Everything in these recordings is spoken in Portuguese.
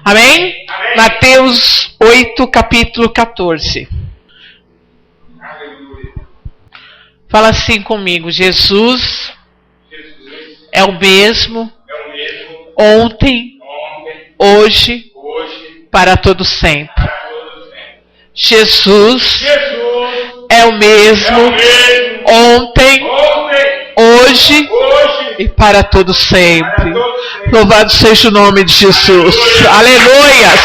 Amém? Amém. Mateus 8, capítulo 14. Aleluia. Fala assim comigo: Jesus é o mesmo ontem, hoje, para todo sempre. Jesus é o mesmo ontem, hoje e para todo sempre. Louvado seja o nome de Jesus. Aleluias!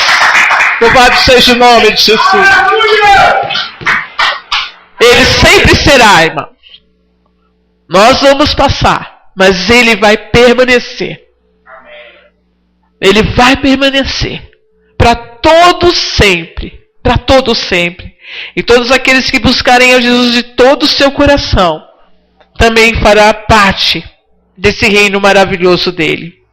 Louvado seja o nome de Jesus. Ele sempre será, irmão. Nós vamos passar, mas ele vai permanecer. Ele vai permanecer para todos sempre. Para todos sempre. E todos aqueles que buscarem a Jesus de todo o seu coração também fará parte desse reino maravilhoso dele.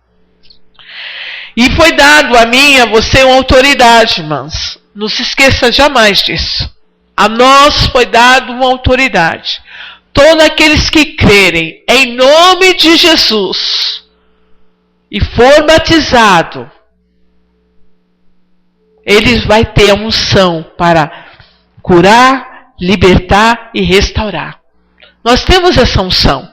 E foi dado a mim e a você uma autoridade, irmãos. Não se esqueça jamais disso. A nós foi dado uma autoridade. Todos aqueles que crerem em nome de Jesus e for batizado, ele vai ter a unção para curar, libertar e restaurar. Nós temos essa unção.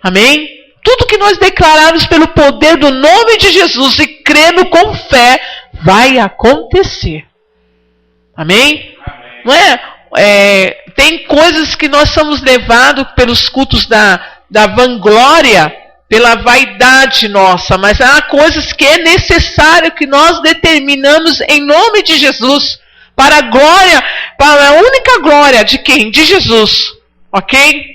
Amém? Tudo que nós declararmos pelo poder do nome de Jesus e crendo com fé, vai acontecer. Amém? Não é? Tem coisas que nós somos levados pelos cultos da vanglória, pela vaidade nossa, mas há coisas que é necessário que nós determinamos em nome de Jesus, para a glória, para a única glória de quem? De Jesus, ok?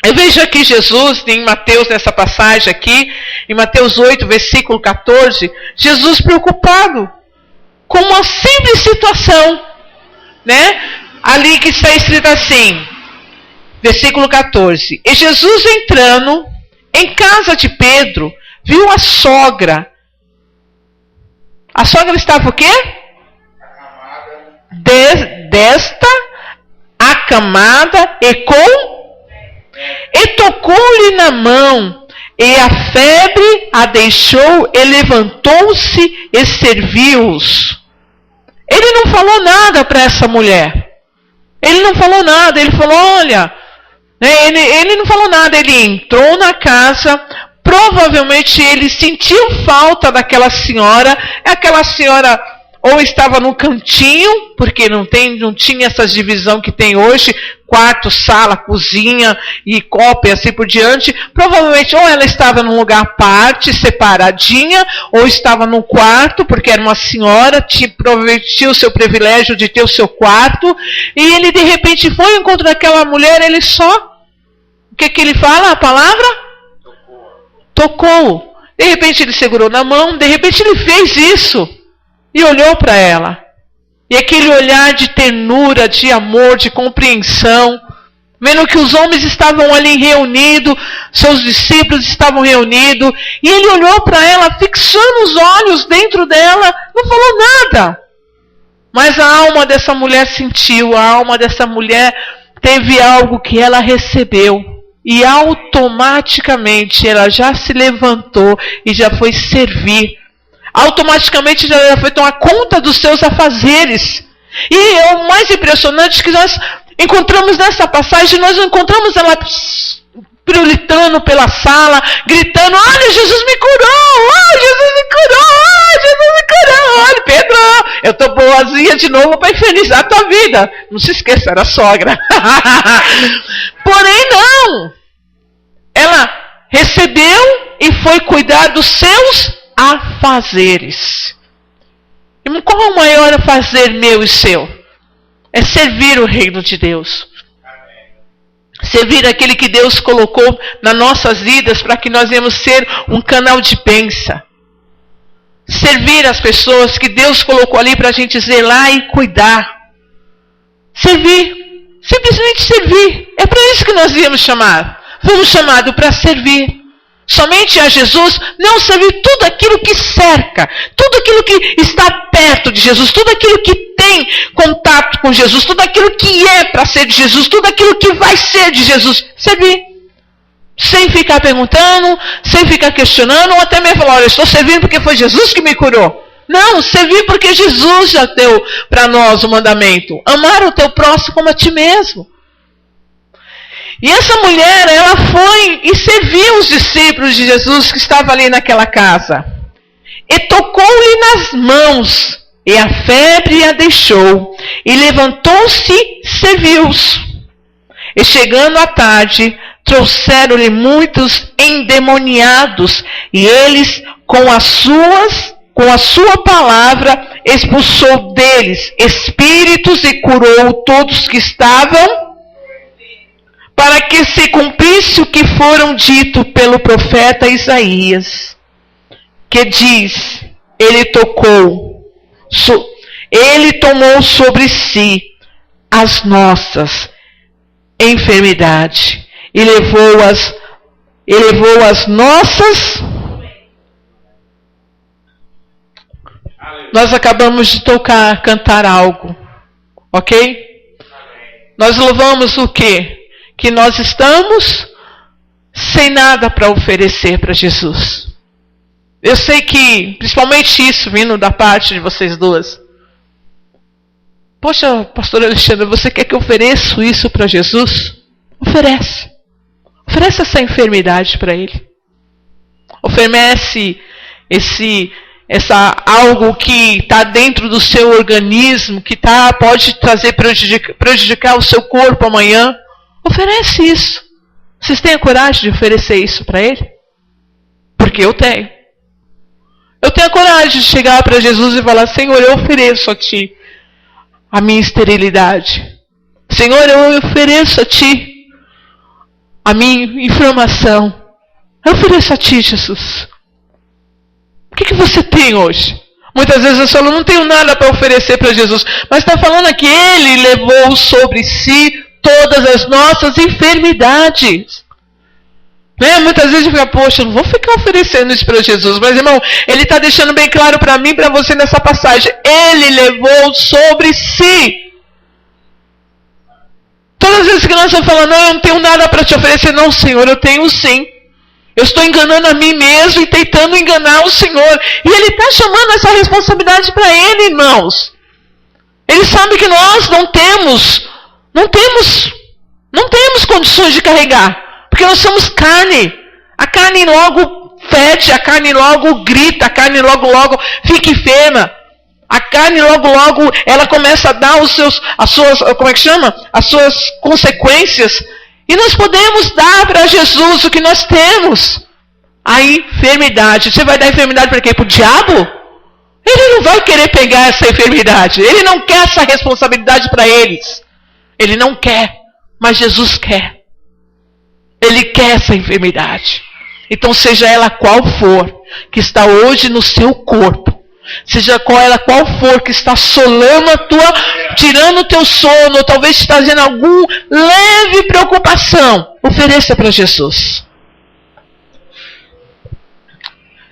Eu vejo aqui Jesus, em Mateus, nessa passagem aqui, em Mateus 8, versículo 14, Jesus preocupado com uma simples situação, né? Ali que está escrito assim, versículo 14, e Jesus entrando em casa de Pedro, viu a sogra. A sogra estava o quê? Desta, acamada e tocou-lhe na mão, e a febre a deixou, e levantou-se e serviu-os. Ele não falou nada para essa mulher. Ele não falou nada, ele falou, olha... Ele não falou nada, ele entrou na casa, provavelmente ele sentiu falta daquela senhora, aquela senhora ou estava no cantinho, porque não tinha essa divisão que tem hoje, quarto, sala, cozinha e copa e assim por diante, provavelmente ou ela estava num lugar à parte, separadinha, ou estava no quarto, porque era uma senhora, provavelmente tinha o seu privilégio de ter o seu quarto, e ele de repente foi ao encontro daquela mulher, ele só... O que ele fala? A palavra? Tocou. De repente ele segurou na mão, de repente ele fez isso. E olhou para ela. E aquele olhar de ternura, de amor, de compreensão. Vendo que os homens estavam ali reunidos, seus discípulos estavam reunidos. E ele olhou para ela, fixando os olhos dentro dela, não falou nada. Mas a alma dessa mulher sentiu, a alma dessa mulher teve algo que ela recebeu. E automaticamente ela já se levantou e já foi servir. Automaticamente já foi tomar conta dos seus afazeres. E o mais impressionante que nós encontramos nessa passagem, nós encontramos ela pirulitando pela sala, gritando, olha, Jesus me curou, olha, Jesus me curou, olha, Jesus me curou, olha, Pedro, eu estou boazinha de novo para infernizar a tua vida. Não se esqueça, era a sogra. Porém não, ela recebeu e foi cuidar dos seus afazeres. E qual é o maior afazer meu e seu? É servir o reino de Deus. Servir aquele que Deus colocou nas nossas vidas para que nós venhamos ser um canal de bênção. Servir as pessoas que Deus colocou ali para a gente zelar e cuidar. Servir. Simplesmente servir. É para isso que nós viemos chamar. Fomos chamados para servir. Somente a Jesus, não servir tudo aquilo que cerca, tudo aquilo que está perto de Jesus, tudo aquilo que tem contato com Jesus, tudo aquilo que é para ser de Jesus, tudo aquilo que vai ser de Jesus, servir. Sem ficar perguntando, sem ficar questionando, ou até mesmo falar, olha, eu estou servindo porque foi Jesus que me curou. Não, servir porque Jesus já deu para nós o mandamento. Amar o teu próximo como a ti mesmo. E essa mulher, ela foi e serviu os discípulos de Jesus que estavam ali naquela casa. E tocou-lhe nas mãos, e a febre a deixou. E levantou-se e serviu-os. E chegando à tarde, trouxeram-lhe muitos endemoniados, e eles, com a sua palavra, expulsou deles espíritos e curou todos que estavam, para que se cumprisse o que foram dito pelo profeta Isaías, que diz, ele tomou sobre si as nossas enfermidades e levou as nossas. Nós acabamos de cantar algo, ok? Nós louvamos o quê? Que nós estamos sem nada para oferecer para Jesus. Eu sei que, principalmente isso vindo da parte de vocês duas. Poxa, pastor Alexandre, você quer que eu ofereça isso para Jesus? Oferece. Oferece essa enfermidade para Ele. Oferece algo que está dentro do seu organismo, que pode prejudicar o seu corpo amanhã. Oferece isso. Vocês têm a coragem de oferecer isso para Ele? Porque eu tenho. Eu tenho a coragem de chegar para Jesus e falar, Senhor, eu ofereço a Ti a minha esterilidade. Senhor, eu ofereço a Ti a minha inflamação. Eu ofereço a Ti, Jesus. O que você tem hoje? Muitas vezes eu falo, não tenho nada para oferecer para Jesus. Mas está falando aqui, Ele levou sobre si todas as nossas enfermidades. Muitas vezes eu fico, poxa, eu não vou ficar oferecendo isso para Jesus. Mas, irmão, Ele está deixando bem claro para mim e para você nessa passagem. Ele levou sobre si. Todas as vezes que nós estamos falando, não, eu não tenho nada para te oferecer. Não, Senhor, eu tenho sim. Eu estou enganando a mim mesmo e tentando enganar o Senhor. E Ele está chamando essa responsabilidade para Ele, irmãos. Ele sabe que nós não temos condições de carregar. Porque nós somos carne. A carne logo fede, a carne logo grita, a carne logo fica enferma. A carne logo ela começa a dar as suas consequências. E nós podemos dar para Jesus o que nós temos. A enfermidade. Você vai dar enfermidade para quê? Para o diabo? Ele não vai querer pegar essa enfermidade. Ele não quer essa responsabilidade para eles. Ele não quer. Mas Jesus quer. Ele quer essa enfermidade. Então, seja ela qual for, que está hoje no seu corpo, seja qual for que está assolando tirando o teu sono, ou talvez te trazendo algum leve preocupação, ofereça para Jesus.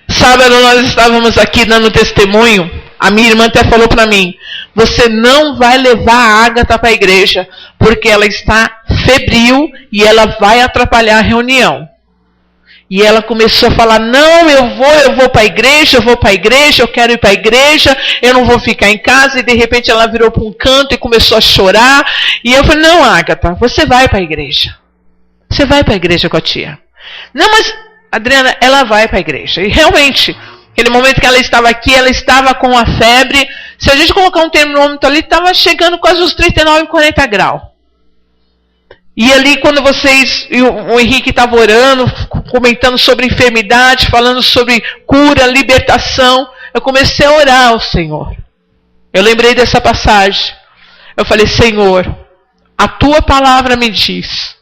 Sábado nós estávamos aqui dando testemunho, a minha irmã até falou para mim, você não vai levar a Ágata para a igreja, porque ela está febril e ela vai atrapalhar a reunião. E ela começou a falar, não, eu vou para a igreja, eu quero ir para a igreja, eu não vou ficar em casa. E de repente ela virou para um canto e começou a chorar. E eu falei, não, Ágata, você vai para a igreja. Você vai para a igreja com a tia. Não, mas, Adriana, ela vai para a igreja. E realmente, aquele momento que ela estava aqui, ela estava com a febre. Se a gente colocar um termômetro ali, estava chegando quase uns 39, 40 graus. E ali, quando o Henrique estava orando, comentando sobre enfermidade, falando sobre cura, libertação, eu comecei a orar ao Senhor. Eu lembrei dessa passagem. Eu falei, Senhor, a Tua palavra me diz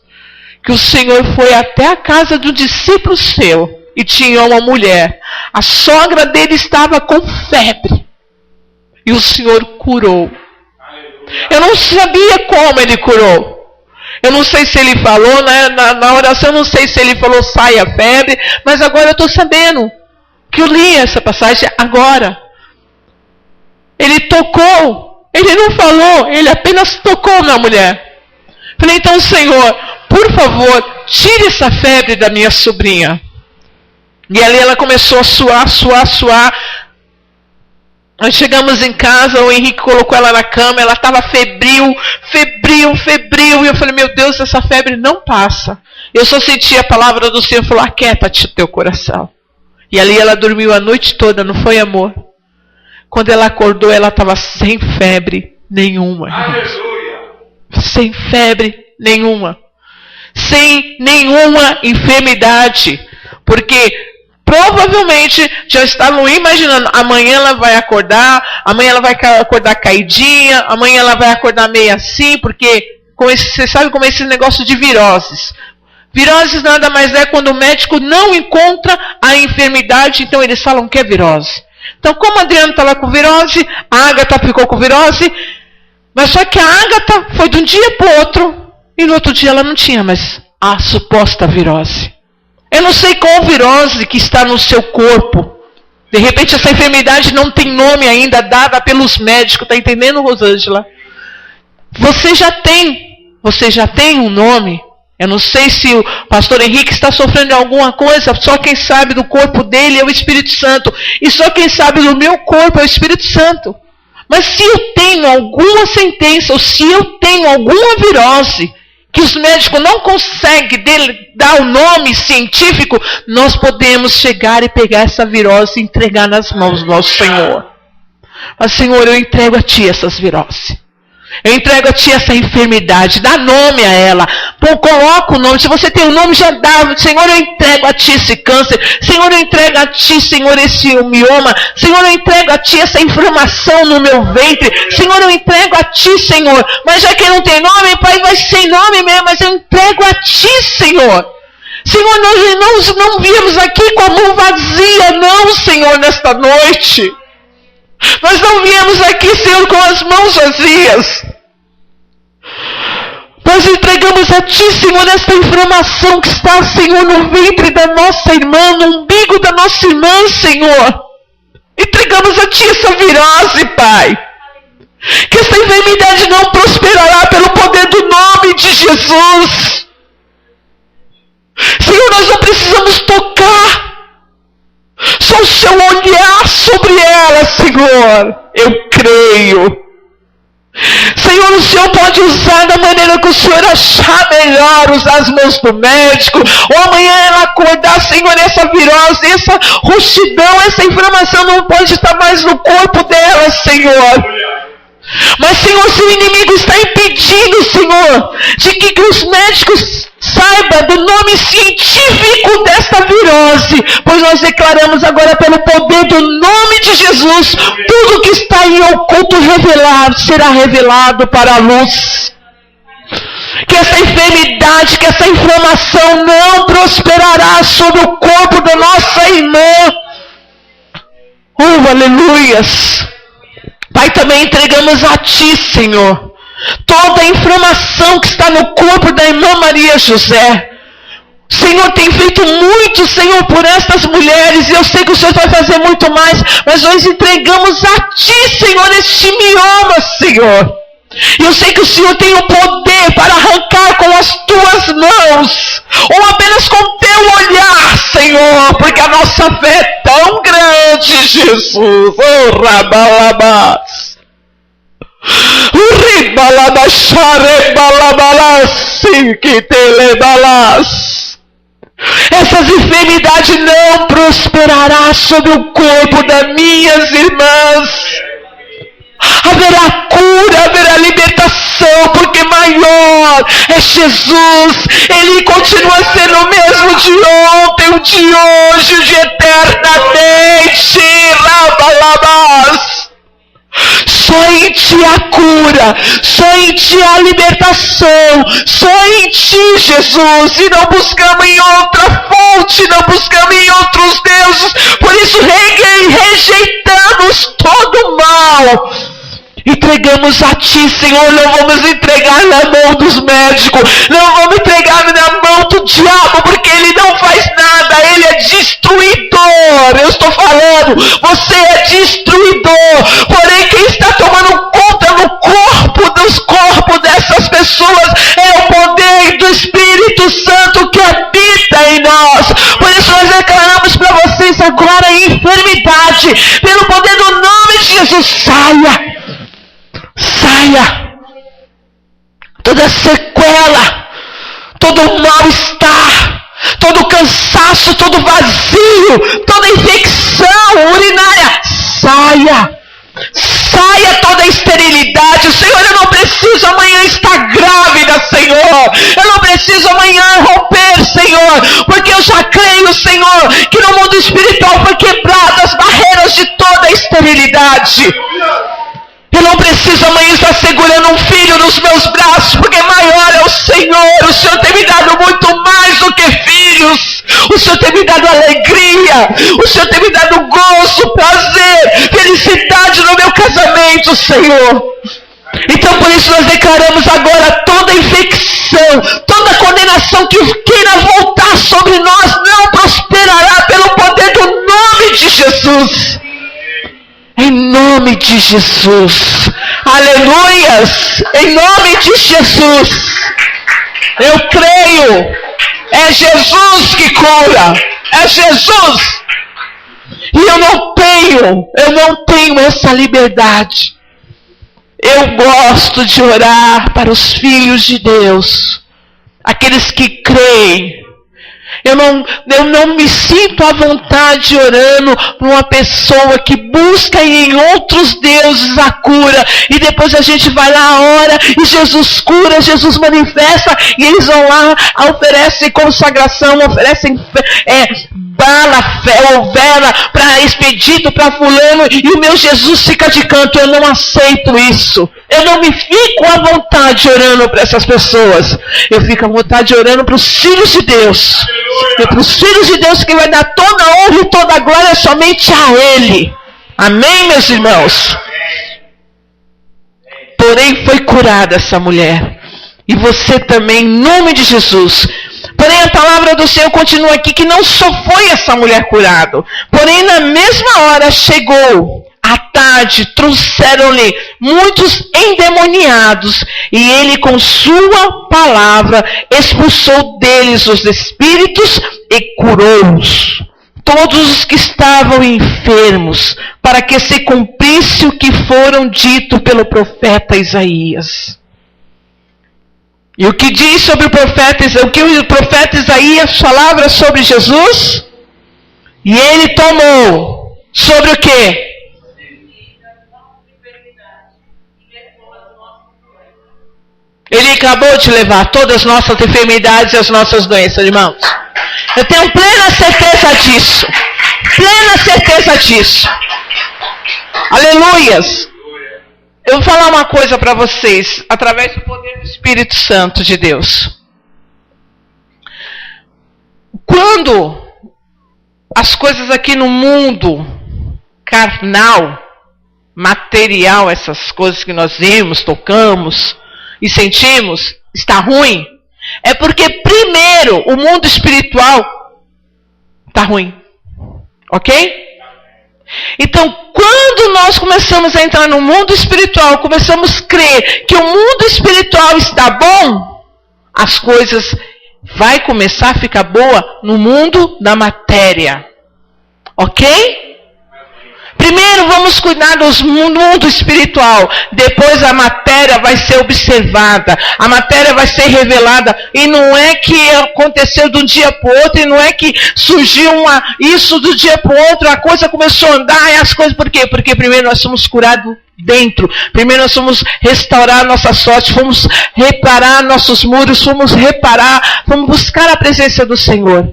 que o Senhor foi até a casa do discípulo seu e tinha uma mulher. A sogra dele estava com febre. E o Senhor curou. Eu não sabia como Ele curou. Eu não sei se Ele falou, né? na oração, eu não sei se Ele falou, sai a febre. Mas agora eu estou sabendo que eu li essa passagem agora. Ele tocou. Ele não falou, Ele apenas tocou na mulher. Falei, então, Senhor, por favor, tire essa febre da minha sobrinha. E ali ela começou a suar. Nós chegamos em casa, o Henrique colocou ela na cama, ela estava febril, e eu falei, meu Deus, essa febre não passa. Eu só senti a palavra do Senhor, falou, aquieta-te o teu coração. E ali ela dormiu a noite toda, não foi, amor? Quando ela acordou, ela estava sem febre nenhuma. Aleluia. Sem febre nenhuma. Sem nenhuma enfermidade. Porque provavelmente já estavam imaginando, amanhã ela vai acordar caidinha, amanhã ela vai acordar meio assim, porque você sabe como é esse negócio de viroses. Viroses nada mais é quando o médico não encontra a enfermidade, então eles falam que é virose. Então, como a Adriana estava com virose, a Ágata ficou com virose, mas só que a Ágata foi de um dia para o outro, e no outro dia ela não tinha mais a suposta virose. Eu não sei qual virose que está no seu corpo. De repente essa enfermidade não tem nome ainda, dada pelos médicos, está entendendo, Rosângela? Você já tem um nome. Eu não sei se o pastor Henrique está sofrendo de alguma coisa, só quem sabe do corpo dele é o Espírito Santo. E só quem sabe do meu corpo é o Espírito Santo. Mas se eu tenho alguma sentença, ou se eu tenho alguma virose, que os médicos não conseguem dar o nome científico, nós podemos chegar e pegar essa virose e entregar nas mãos do nosso Senhor. Mas, Senhor, eu entrego a Ti essas viroses. Eu entrego a Ti essa enfermidade, dá nome a ela, coloca o nome, se você tem o nome já dá, Senhor, eu entrego a Ti esse câncer, Senhor, eu entrego a Ti, Senhor, esse mioma, Senhor, eu entrego a Ti essa inflamação no meu ventre, Senhor, eu entrego a Ti, Senhor, mas já que não tem nome, Pai, vai sem nome mesmo, mas eu entrego a Ti, Senhor. Senhor, nós não viemos aqui com a mão vazia, não, Senhor, nesta noite. Nós não viemos aqui, Senhor, com as mãos vazias. Nós entregamos a Ti, Senhor, esta inflamação que está, Senhor, no ventre da nossa irmã, no umbigo da nossa irmã, Senhor. Entregamos a Ti essa virose, Pai. Que essa enfermidade não prosperará pelo poder do nome de Jesus. Senhor, nós não precisamos tocar. Só o Seu olhar sobre ela, Senhor, eu creio. Senhor, o Senhor pode usar da maneira que o Senhor achar melhor, usar as mãos do médico, ou amanhã ela acordar, Senhor, essa virose, essa roxidão, essa inflamação não pode estar mais no corpo dela, Senhor. Mas, Senhor, se o inimigo está impedindo, Senhor, de que os médicos saibam do nome científico desta virose, pois nós declaramos agora pelo poder do nome de Jesus, tudo que está em oculto revelado, será revelado para a luz. Que essa enfermidade, que essa inflamação não prosperará sobre o corpo da nossa irmã. Oh, aleluias. Pai, também entregamos a Ti, Senhor, toda a inflamação que está no corpo da irmã Maria José. Senhor, tem feito muito, Senhor, por estas mulheres, e eu sei que o Senhor vai fazer muito mais, mas nós entregamos a Ti, Senhor, este mioma, Senhor. E eu sei que o Senhor tem o poder para arrancar com as Tuas mãos, ou apenas com o Teu olhar, Senhor, porque a nossa fé é tão grande, Jesus. Oh, rabalabás. Essas enfermidades não prosperarão sobre o corpo das minhas irmãs. Haverá cura, haverá libertação, porque maior é Jesus. Ele continua sendo o mesmo de ontem, o de hoje, o de eternamente. Labalabás. Só em Ti a cura, só em Ti a libertação, só em Ti, Jesus. E não buscamos em outra fonte, não buscamos em outros deuses. Por isso rejeitamos todo o mal. Entregamos a Ti, Senhor, não vamos entregar na mão dos médicos, não vamos entregar na mão do diabo, porque ele não faz nada, ele é destruidor. Eu estou falando, você é destruidor, porém quem está tomando conta no corpo dos corpos dessas pessoas é o poder do Espírito Santo que habita em nós. Por isso nós declaramos para vocês agora a enfermidade, pelo poder do nome de Jesus, saia. Saia. Toda sequela, todo mal-estar, todo cansaço, todo vazio, toda infecção urinária, saia. Saia toda a esterilidade. Senhor, eu não preciso amanhã estar grávida, Senhor. Eu não preciso amanhã romper, Senhor, porque eu já creio, Senhor, que no mundo espiritual foi quebrado as barreiras de toda a esterilidade. Eu não preciso amanhã estar segurando um filho nos meus braços, porque maior é o Senhor. O Senhor tem me dado muito mais do que filhos. O Senhor tem me dado alegria. O Senhor tem me dado gozo, prazer, felicidade no meu casamento, Senhor. Então por isso nós declaramos agora toda infecção, toda condenação que queira voltar sobre nós não prosperará pelo poder do nome de Jesus. Em nome de Jesus. Aleluias. Em nome de Jesus. Eu creio. É Jesus que cura. É Jesus. E eu não tenho essa liberdade. Eu gosto de orar para os filhos de Deus. Aqueles que creem. Eu não me sinto à vontade orando por uma pessoa que busca em outros deuses a cura. E depois a gente vai lá, ora, e Jesus cura, Jesus manifesta. E eles vão lá, oferecem consagração, oferecem bala, fé ou vela para expedito, para fulano. E o meu Jesus fica de canto. Eu não aceito isso. Eu não me fico à vontade orando para essas pessoas. Eu fico à vontade orando para os filhos de Deus. E para os filhos de Deus que vai dar toda a honra e toda a glória somente a Ele. Amém, meus irmãos? Porém foi curada essa mulher. E você também, em nome de Jesus. Porém a palavra do Senhor continua aqui que não só foi essa mulher curada. Porém na mesma hora chegou. À tarde trouxeram-lhe muitos endemoniados, e ele com sua palavra expulsou deles os espíritos e curou-os. Todos os que estavam enfermos, para que se cumprisse o que foram dito pelo profeta Isaías. E o que diz sobre o profeta Isaías falava sobre Jesus? E ele tomou sobre o quê? Ele acabou de levar todas as nossas enfermidades e as nossas doenças, irmãos. Eu tenho plena certeza disso. Plena certeza disso. Aleluias. Eu vou falar uma coisa para vocês, através do poder do Espírito Santo de Deus. Quando as coisas aqui no mundo carnal, material, essas coisas que nós vimos, tocamos e sentimos, está ruim, é porque primeiro o mundo espiritual está ruim. Ok? Então, quando nós começamos a entrar no mundo espiritual, começamos a crer que o mundo espiritual está bom, as coisas vai começar a ficar boa no mundo da matéria. Ok? Primeiro vamos cuidar do mundo espiritual. Depois a matéria vai ser observada. A matéria vai ser revelada. E não é que aconteceu de um dia para o outro. E não é que surgiu isso do dia para o outro. A coisa começou a andar. E as coisas, por quê? Porque primeiro nós somos curados dentro. Primeiro nós fomos restaurar nossa sorte. Fomos reparar nossos muros. Fomos buscar a presença do Senhor.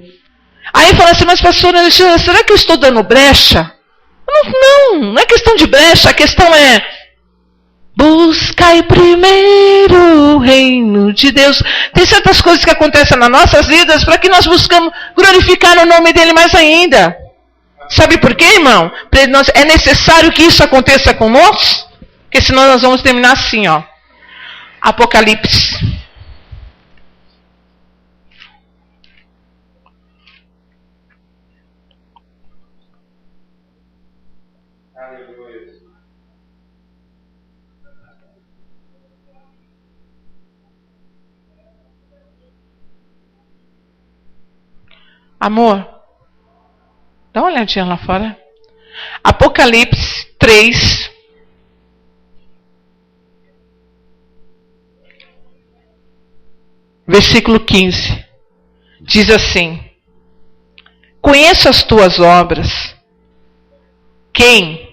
Aí fala assim, mas pastora, será que eu estou dando brecha? Não é questão de brecha, a questão é buscai primeiro o reino de Deus. Tem certas coisas que acontecem nas nossas vidas para que nós buscamos glorificar o nome dele mais ainda. Sabe por quê, irmão? É necessário que isso aconteça conosco, porque senão nós vamos terminar assim, ó. Apocalipse. Amor, dá uma olhadinha lá fora. Apocalipse 3, versículo 15. Diz assim: conheço as tuas obras, quem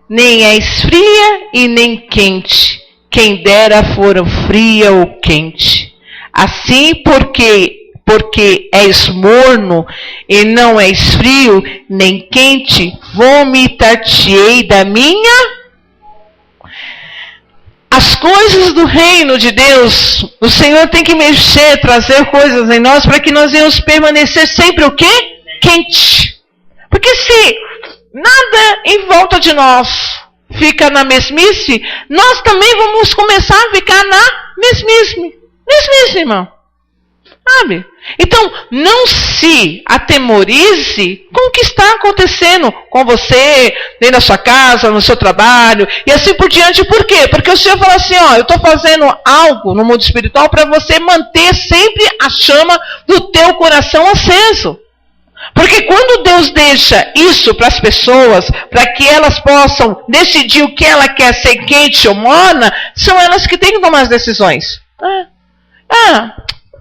nem és fria e nem quente, quem dera fora fria ou quente. Assim, porque és morno e não és frio nem quente, vomitar-te-ei da minha. As coisas do reino de Deus, o Senhor tem que mexer, trazer coisas em nós para que nós venhamos permanecer sempre o quê? Quente. Porque se nada em volta de nós fica na mesmice, nós também vamos começar a ficar na mesmice. Mesmice, irmão. Sabe? Então, não se atemorize com o que está acontecendo com você, dentro da sua casa, no seu trabalho, e assim por diante. Por quê? Porque o Senhor fala assim, ó, eu estou fazendo algo no mundo espiritual para você manter sempre a chama do teu coração aceso. Porque quando Deus deixa isso para as pessoas, para que elas possam decidir o que ela quer ser quente ou morna, são elas que têm que tomar as decisões.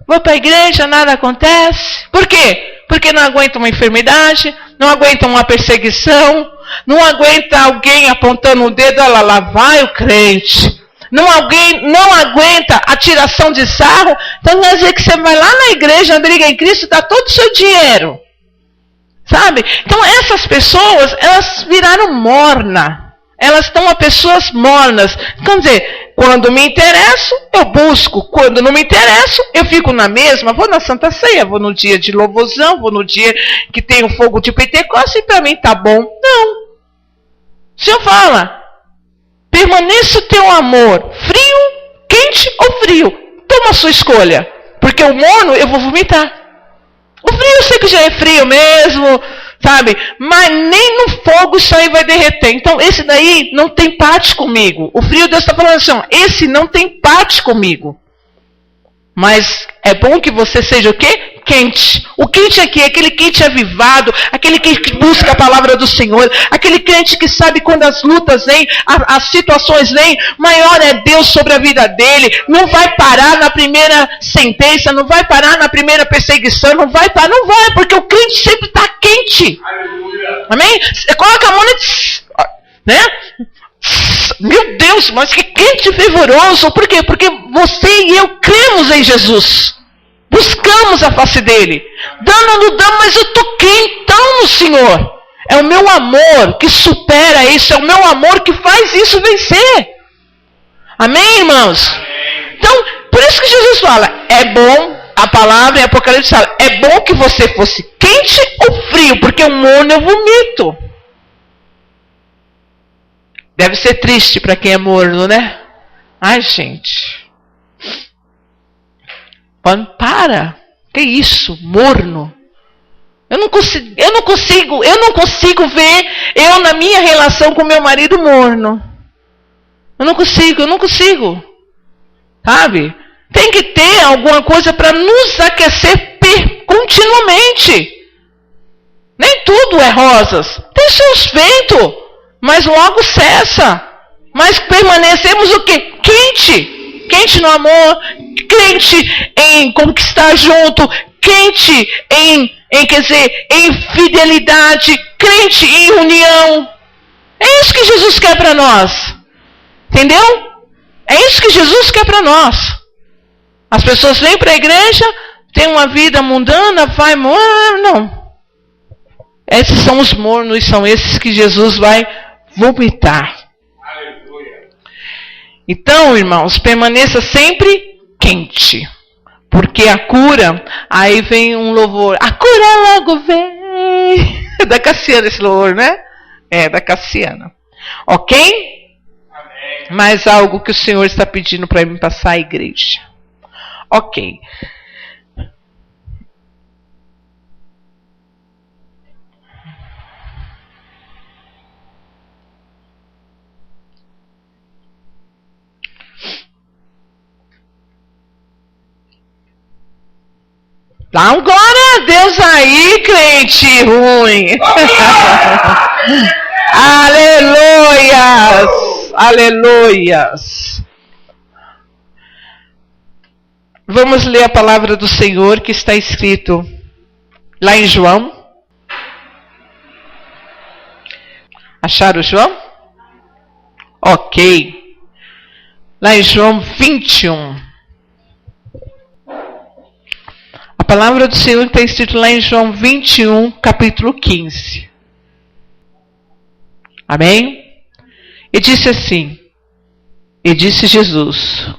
Vou para a igreja, nada acontece. Por quê? Porque não aguenta uma enfermidade, não aguenta uma perseguição, não aguenta alguém apontando o dedo, olha lá vai o crente. Não aguenta a tiração de sarro. Então quer dizer que você vai lá na igreja, briga em Cristo, dá todo o seu dinheiro. Sabe? Então essas pessoas, elas viraram morna. Elas estão a pessoas mornas. Quer dizer, quando me interesso, eu busco. Quando não me interesso, eu fico na mesma. Vou na Santa Ceia, vou no dia de louvorzão, vou no dia que tem o fogo de Pentecostes e para mim tá bom. Não. O Senhor fala, permaneça o teu amor frio, quente ou frio. Toma a sua escolha. Porque o morno eu vou vomitar. O frio eu sei que já é frio mesmo, sabe? Mas nem no fogo isso aí vai derreter. Então esse daí não tem parte comigo. O frio Deus está falando assim, ó, esse não tem parte comigo. Mas é bom que você seja o quê? Quente. O quente aqui é aquele quente avivado, aquele que busca a palavra do Senhor, aquele crente que sabe quando as lutas vêm, as situações vêm, maior é Deus sobre a vida dele, não vai parar na primeira sentença, não vai parar na primeira perseguição, não vai, porque o crente sempre está quente. Aleluia. Amém? Você coloca a mão e né? Meu Deus, mas que quente fervoroso. Por quê? Porque você e eu cremos em Jesus. Buscamos a face dele. Dando ou não dando, mas eu estou quentão no Senhor. É o meu amor que supera isso. É o meu amor que faz isso vencer. Amém, irmãos? Amém. Então, por isso que Jesus fala, é bom, a palavra em Apocalipse fala, é bom que você fosse quente ou frio, porque o morno eu vomito. Deve ser triste para quem é morno, né? Ai, gente. Para. Que isso? Morno. Eu não consigo ver eu na minha relação com meu marido morno. Eu não consigo. Sabe? Tem que ter alguma coisa para nos aquecer continuamente. Nem tudo é rosas. Tem seus ventos. Mas logo cessa. Mas permanecemos o quê? Quente. Quente no amor. Quente em conquistar junto. Quente em fidelidade. Crente em união. É isso que Jesus quer para nós. Entendeu? É isso que Jesus quer para nós. As pessoas vêm para a igreja, têm uma vida mundana, vai morrer. Não. Esses são os mornos, são esses que Jesus vai vomitar. Aleluia. Então, irmãos, permaneça sempre quente. Porque a cura, aí vem um louvor. A cura logo vem. É da Cassiana esse louvor, né? É da Cassiana. Ok? Amém. Mais algo que o Senhor está pedindo para mim passar à igreja. Ok. Dá um glória a Deus aí, crente ruim. Aleluias. Aleluias. Vamos ler a palavra do Senhor que está escrito lá em João. Acharam João? Ok. Lá em João 21. A palavra do Senhor está escrito lá em João 21, capítulo 15. Amém? E disse assim, e disse Jesus.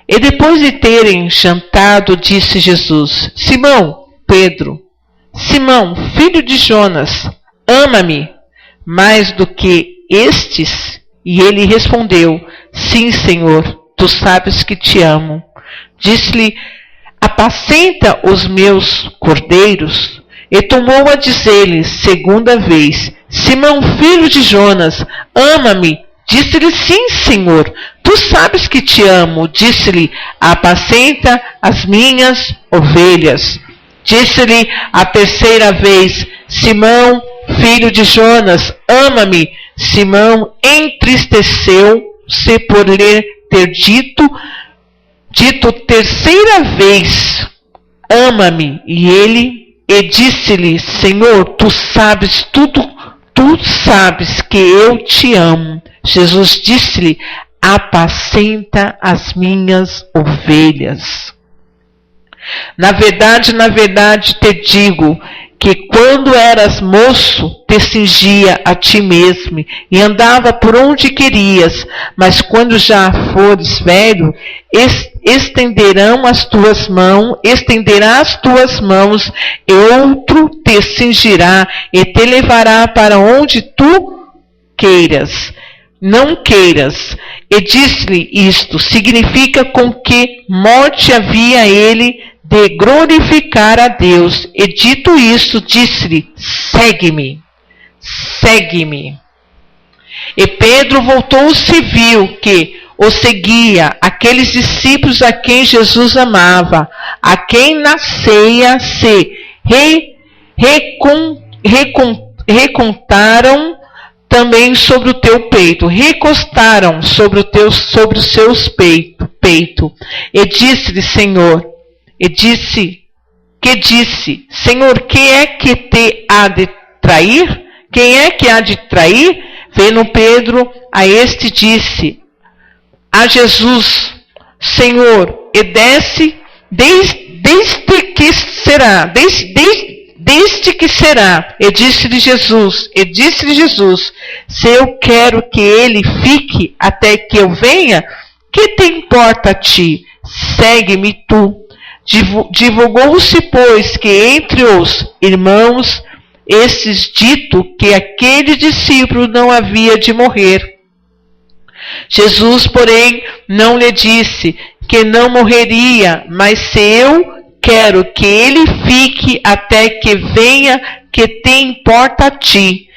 E depois de terem jantado, disse Jesus, Simão, Pedro, Simão, filho de Jonas, ama-me mais do que estes? E ele respondeu, sim, Senhor, tu sabes que te amo. Disse-lhe, apacenta os meus cordeiros. E tomou a dizer-lhe segunda vez, Simão, filho de Jonas, ama-me? Disse-lhe, sim, Senhor, tu sabes que te amo. Disse-lhe, apacenta as minhas ovelhas. Disse-lhe a terceira vez, Simão, filho de Jonas, ama-me? Simão entristeceu-se por lhe ter dito terceira vez, ama-me? E disse-lhe, Senhor, tu sabes tudo, tu sabes que eu te amo. Jesus disse-lhe, apacenta as minhas ovelhas. Na verdade te digo, que quando eras moço, te cingia a ti mesmo, e andava por onde querias, mas quando já fores velho, estenderás tuas mãos, e outro te cingirá, e te levará para onde tu queiras. Não queiras. E disse-lhe isto, significa com que morte havia ele de glorificar a Deus. E dito isso, disse-lhe, segue-me, segue-me. E Pedro voltou-se e viu que o seguia aqueles discípulos a quem Jesus amava, a quem na ceia se recontaram também sobre o teu peito, recostaram sobre os seus peito. E disse-lhe, Senhor, Senhor, quem é que te há de trair? Quem é que há de trair? Vendo Pedro a este disse a Jesus, Senhor, e desde que será? E disse-lhe Jesus, se eu quero que ele fique até que eu venha, que te importa a ti? Segue-me tu. Divulgou-se, pois, que entre os irmãos esses dito que aquele discípulo não havia de morrer. Jesus, porém, não lhe disse que não morreria, mas se eu quero que ele fique até que venha, que te importa a ti?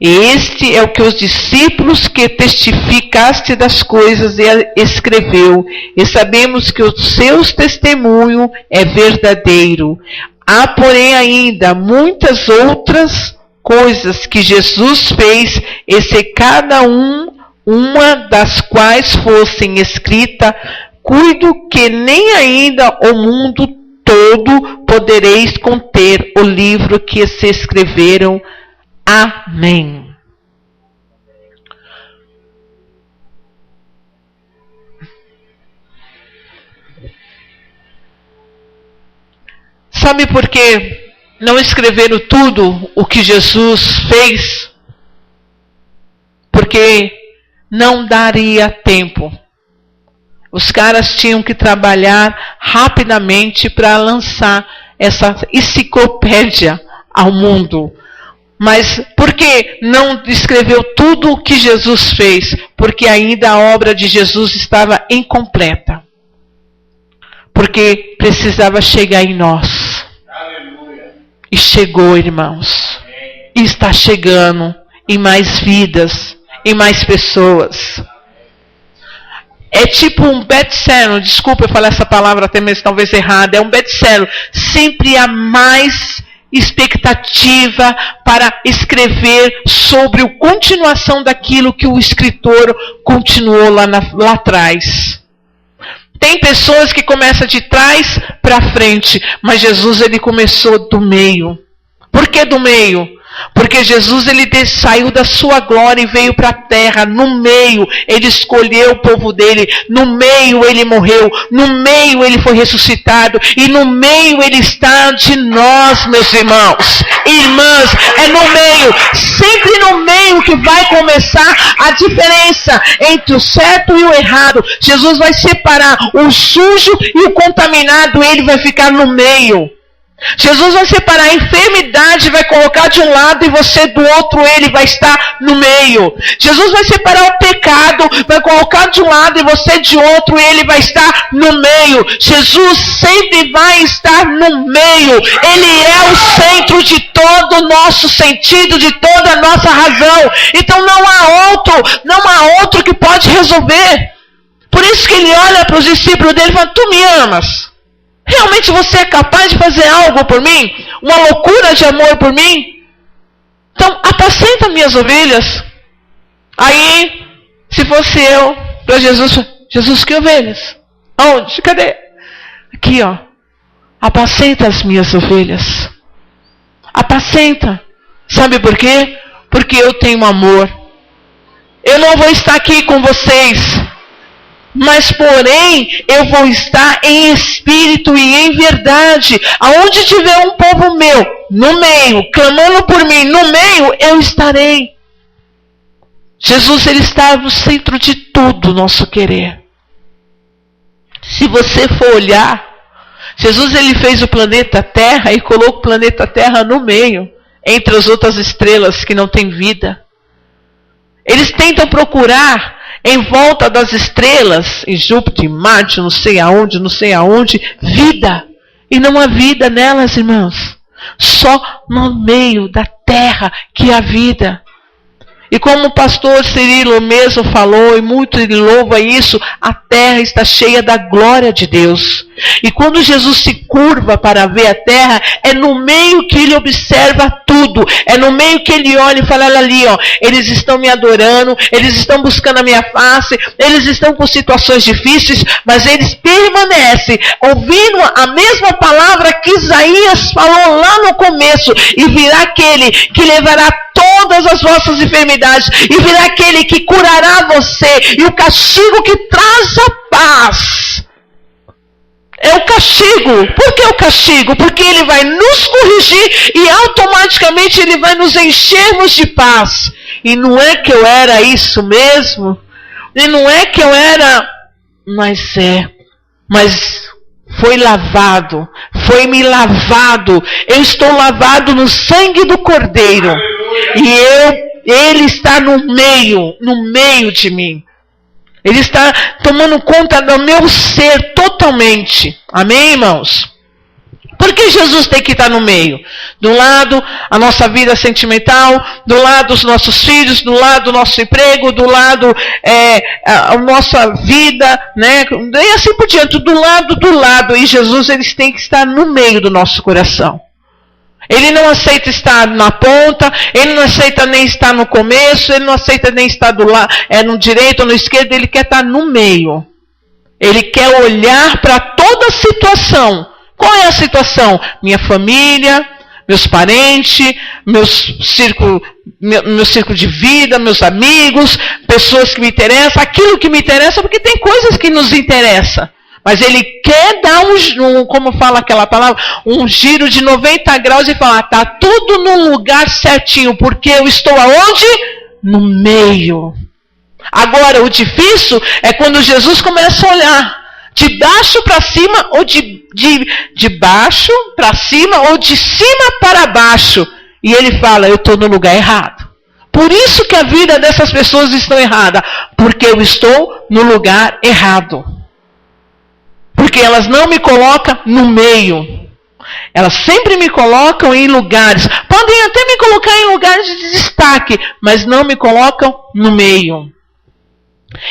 Este é o que os discípulos que testificaste das coisas escreveu, e sabemos que o seu testemunho é verdadeiro. Há, porém, ainda muitas outras coisas que Jesus fez, e se cada uma das quais fossem escrita, cuido que nem ainda o mundo todo podereis conter o livro que se escreveram. Amém. Sabe por que não escreveram tudo o que Jesus fez? Porque não daria tempo. Os caras tinham que trabalhar rapidamente para lançar essa enciclopédia ao mundo. Mas por que não escreveu tudo o que Jesus fez? Porque ainda a obra de Jesus estava incompleta. Porque precisava chegar em nós. Aleluia. E chegou, irmãos. Amém. E está chegando em mais vidas, em mais pessoas. É tipo um best-seller. Desculpa eu falar essa palavra até mesmo talvez errada. É um best-seller. Sempre há mais expectativa para escrever sobre a continuação daquilo que o escritor continuou lá atrás. Tem pessoas que começam de trás para frente, mas Jesus ele começou do meio. Por que do meio? Porque Jesus ele saiu da sua glória e veio para a terra. No meio ele escolheu o povo dele. No meio ele morreu. No meio ele foi ressuscitado. E no meio ele está de nós, meus irmãos. Irmãs, é no meio. Sempre no meio que vai começar a diferença entre o certo e o errado. Jesus vai separar o sujo e o contaminado. Ele vai ficar no meio. Jesus vai separar a enfermidade, vai colocar de um lado e você do outro, ele vai estar no meio. Jesus vai separar o pecado, vai colocar de um lado e você de outro, ele vai estar no meio. Jesus sempre vai estar no meio. Ele é o centro de todo o nosso sentido, de toda a nossa razão. Então não há outro que pode resolver. Por isso que ele olha para os discípulos dele e fala: tu me amas? Realmente você é capaz de fazer algo por mim? Uma loucura de amor por mim? Então, apacenta minhas ovelhas. Aí, se fosse eu, para Jesus, que ovelhas? Onde? Cadê? Aqui, ó. Apacenta as minhas ovelhas. Apacenta. Sabe por quê? Porque eu tenho amor. Eu não vou estar aqui com vocês, mas porém eu vou estar em espírito e em verdade. Aonde tiver um povo meu, no meio, clamando por mim, no meio, eu estarei. Jesus, ele está no centro de tudo o nosso querer. Se você for olhar, Jesus ele fez o planeta Terra e colocou o planeta Terra no meio, entre as outras estrelas que não têm vida. Eles tentam procurar em volta das estrelas, em Júpiter, Marte, não sei aonde, vida. E não há vida nelas, irmãos. Só no meio da terra que há vida. E como o pastor Cirilo mesmo falou, e muito ele louva isso, a terra está cheia da glória de Deus. E quando Jesus se curva para ver a terra, é no meio que ele observa tudo. É no meio que ele olha e fala: olha ali, ó, eles estão me adorando, eles estão buscando a minha face, eles estão com situações difíceis, mas eles permanecem ouvindo a mesma palavra que Isaías falou lá no começo. E virá aquele que levará todas as vossas enfermidades, e virá aquele que curará você, e o castigo que traz a paz. É o castigo. Por que o castigo? Porque ele vai nos corrigir e automaticamente ele vai nos enchermos de paz. E não é que eu era isso mesmo, e não é que eu era, mas foi lavado, foi-me lavado. Eu estou lavado no sangue do Cordeiro. E ele está no meio de mim. Ele está tomando conta do meu ser totalmente. Amém, irmãos? Por que Jesus tem que estar no meio? Do lado, a nossa vida sentimental, do lado, os nossos filhos, do lado, o nosso emprego, do lado, a nossa vida, né? E assim por diante, do lado. E Jesus, eles têm que estar no meio do nosso coração. Ele não aceita estar na ponta, ele não aceita nem estar no começo, ele não aceita nem estar do lado, no direito ou no esquerdo, ele quer estar no meio. Ele quer olhar para toda a situação. Qual é a situação? Minha família, meus parentes, meu círculo de vida, meus amigos, pessoas que me interessam, aquilo que me interessa, porque tem coisas que nos interessam. Mas ele quer dar como fala aquela palavra, um giro de 90 graus e falar: tá tudo no lugar certinho, porque eu estou aonde? No meio. Agora, o difícil é quando Jesus começa a olhar de baixo para cima, ou de baixo para cima, ou de cima para baixo. E ele fala: eu estou no lugar errado. Por isso que a vida dessas pessoas está errada, porque eu estou no lugar errado. Porque elas não me colocam no meio. Elas sempre me colocam em lugares. Podem até me colocar em lugares de destaque, mas não me colocam no meio.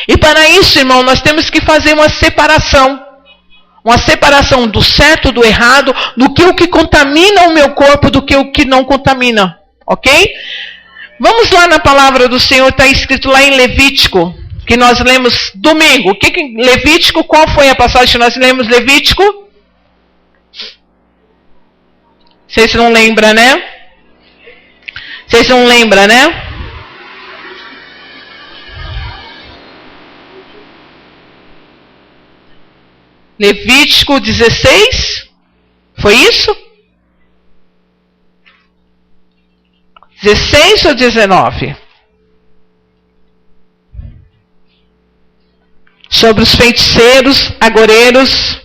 E para isso, irmão, nós temos que fazer uma separação. Uma separação do certo, do errado, do que o que contamina o meu corpo, do que o que não contamina. Ok? Vamos lá na palavra do Senhor, está escrito lá em Levítico. que nós lemos domingo. Levítico, qual foi a passagem que nós lemos Levítico? Vocês não lembram, né? Vocês não lembram, né? Levítico 16? Foi isso? 16 ou 19? Sobre os feiticeiros, agoreiros.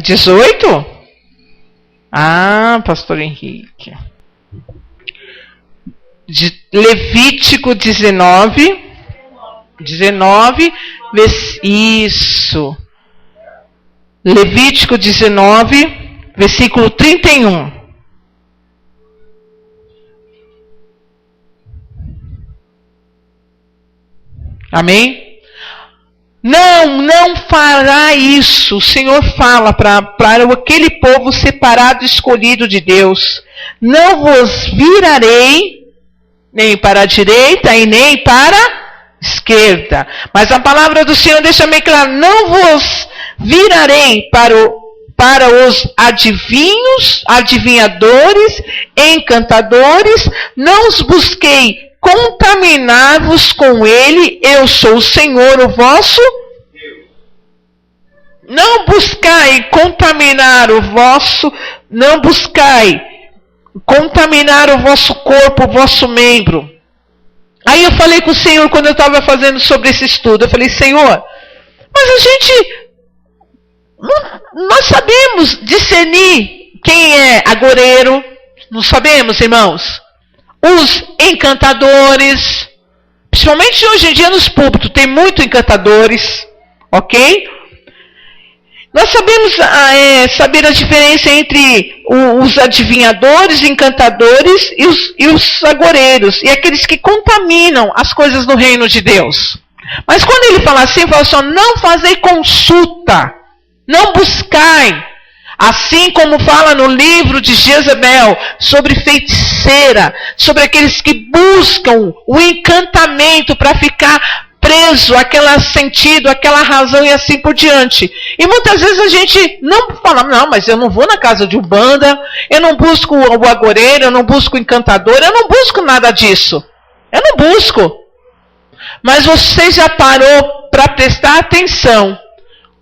18? Ah, pastor Henrique. Levítico 19. Isso. Levítico 19, versículo 31. Amém? Não fará isso. O Senhor fala para aquele povo separado, escolhido de Deus. Não vos virarei nem para a direita e nem para a esquerda. Mas a palavra do Senhor deixa bem claro: não vos virarei para os adivinhadores, encantadores, não os busquei contaminar-vos com ele, eu sou o Senhor, o vosso Deus. Não buscai contaminar o vosso corpo, o vosso membro. Aí eu falei com o Senhor, quando eu estava fazendo sobre esse estudo, eu falei: Senhor, mas a gente... Nós sabemos discernir quem é agoreiro, não sabemos, irmãos? Os encantadores, principalmente hoje em dia nos púlpitos, tem muito encantadores, ok? Nós sabemos saber a diferença entre os adivinhadores, encantadores e os agoreiros, e aqueles que contaminam as coisas do reino de Deus. Mas quando ele fala assim, não fazei consulta, não buscai, assim como fala no livro de Jezebel, sobre feiticeira, sobre aqueles que buscam o encantamento para ficar preso àquele sentido, àquela razão e assim por diante. E muitas vezes a gente não fala: não, mas eu não vou na casa de Umbanda, eu não busco o agoreiro, eu não busco o encantador, eu não busco nada disso. Eu não busco. Mas você já parou para prestar atenção?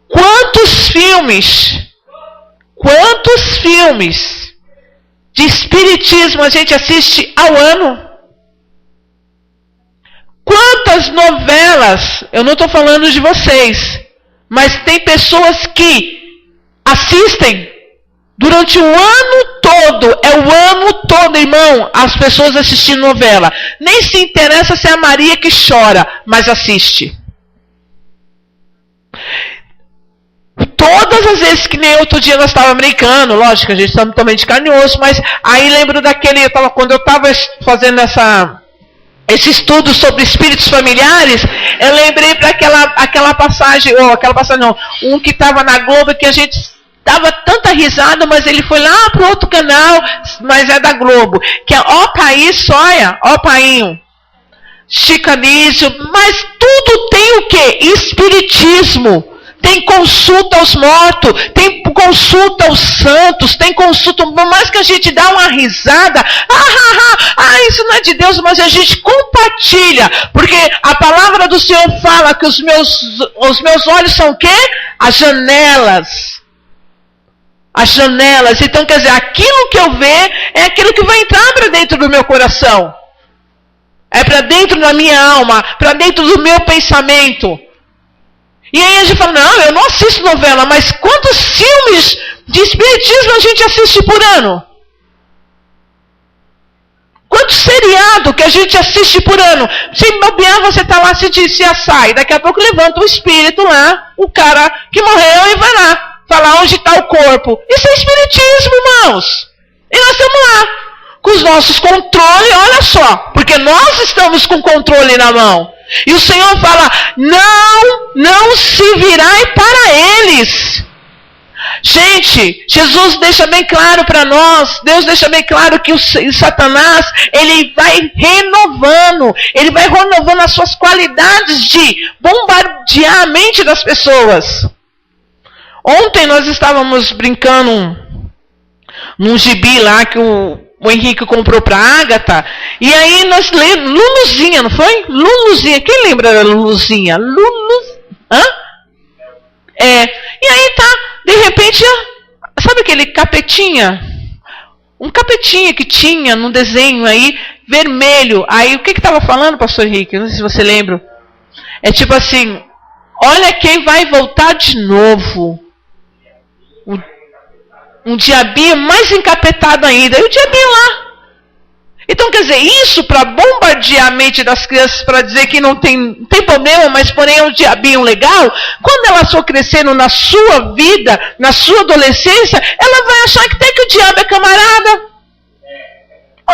Quantos filmes de espiritismo a gente assiste ao ano? Quantas novelas, eu não estou falando de vocês, mas tem pessoas que assistem durante o ano todo, é o ano todo, irmão, as pessoas assistindo novela. Nem se interessa se é a Maria que chora, mas assiste. Todas as vezes, que nem outro dia nós estávamos brincando, lógico, a gente está também de carne e osso, mas aí lembro daquele, quando eu estava fazendo esse estudo sobre espíritos familiares, eu lembrei para aquela passagem, um que estava na Globo, que a gente dava tanta risada, mas ele foi lá para outro canal, mas é da Globo, que é Ó País Soia, Ó Painho, Chicanísio, mas tudo tem o quê? Espiritismo. Tem consulta aos mortos, tem consulta aos santos, tem consulta, por mais que a gente dá uma risada, isso não é de Deus, mas a gente compartilha, porque a palavra do Senhor fala que os meus olhos são o quê? As janelas. As janelas. Então, quer dizer, aquilo que eu ver é aquilo que vai entrar para dentro do meu coração. É para dentro da minha alma, para dentro do meu pensamento. E aí a gente fala: não, eu não assisto novela, mas quantos filmes de espiritismo a gente assiste por ano? Quantos seriados que a gente assiste por ano? Se bobear, você está lá assistindo CSI, daqui a pouco levanta o espírito lá, o cara que morreu, e vai lá falar onde está o corpo. Isso é espiritismo, irmãos. E nós estamos lá com os nossos controles, olha só, porque nós estamos com o controle na mão. E o Senhor fala: não se virai para eles. Gente, Jesus deixa bem claro para nós, Deus deixa bem claro que o Satanás, ele vai renovando as suas qualidades de bombardear a mente das pessoas. Ontem nós estávamos brincando num gibi lá que o Henrique comprou para a Agatha, e aí nós lemos Luluzinha, não foi? Luluzinha, quem lembra da Luluzinha? E aí tá, de repente, sabe aquele capetinha? Um capetinha que tinha no desenho aí, vermelho. Aí o que estava falando, pastor Henrique? Não sei se você lembra. É tipo assim, olha quem vai voltar de novo. Um diabinho mais encapetado ainda. E o diabinho lá. Então, quer dizer, isso para bombardear a mente das crianças, para dizer que não tem problema, mas porém é um diabinho legal, quando elas for crescendo na sua vida, na sua adolescência, ela vai achar que até que o diabo é camarada.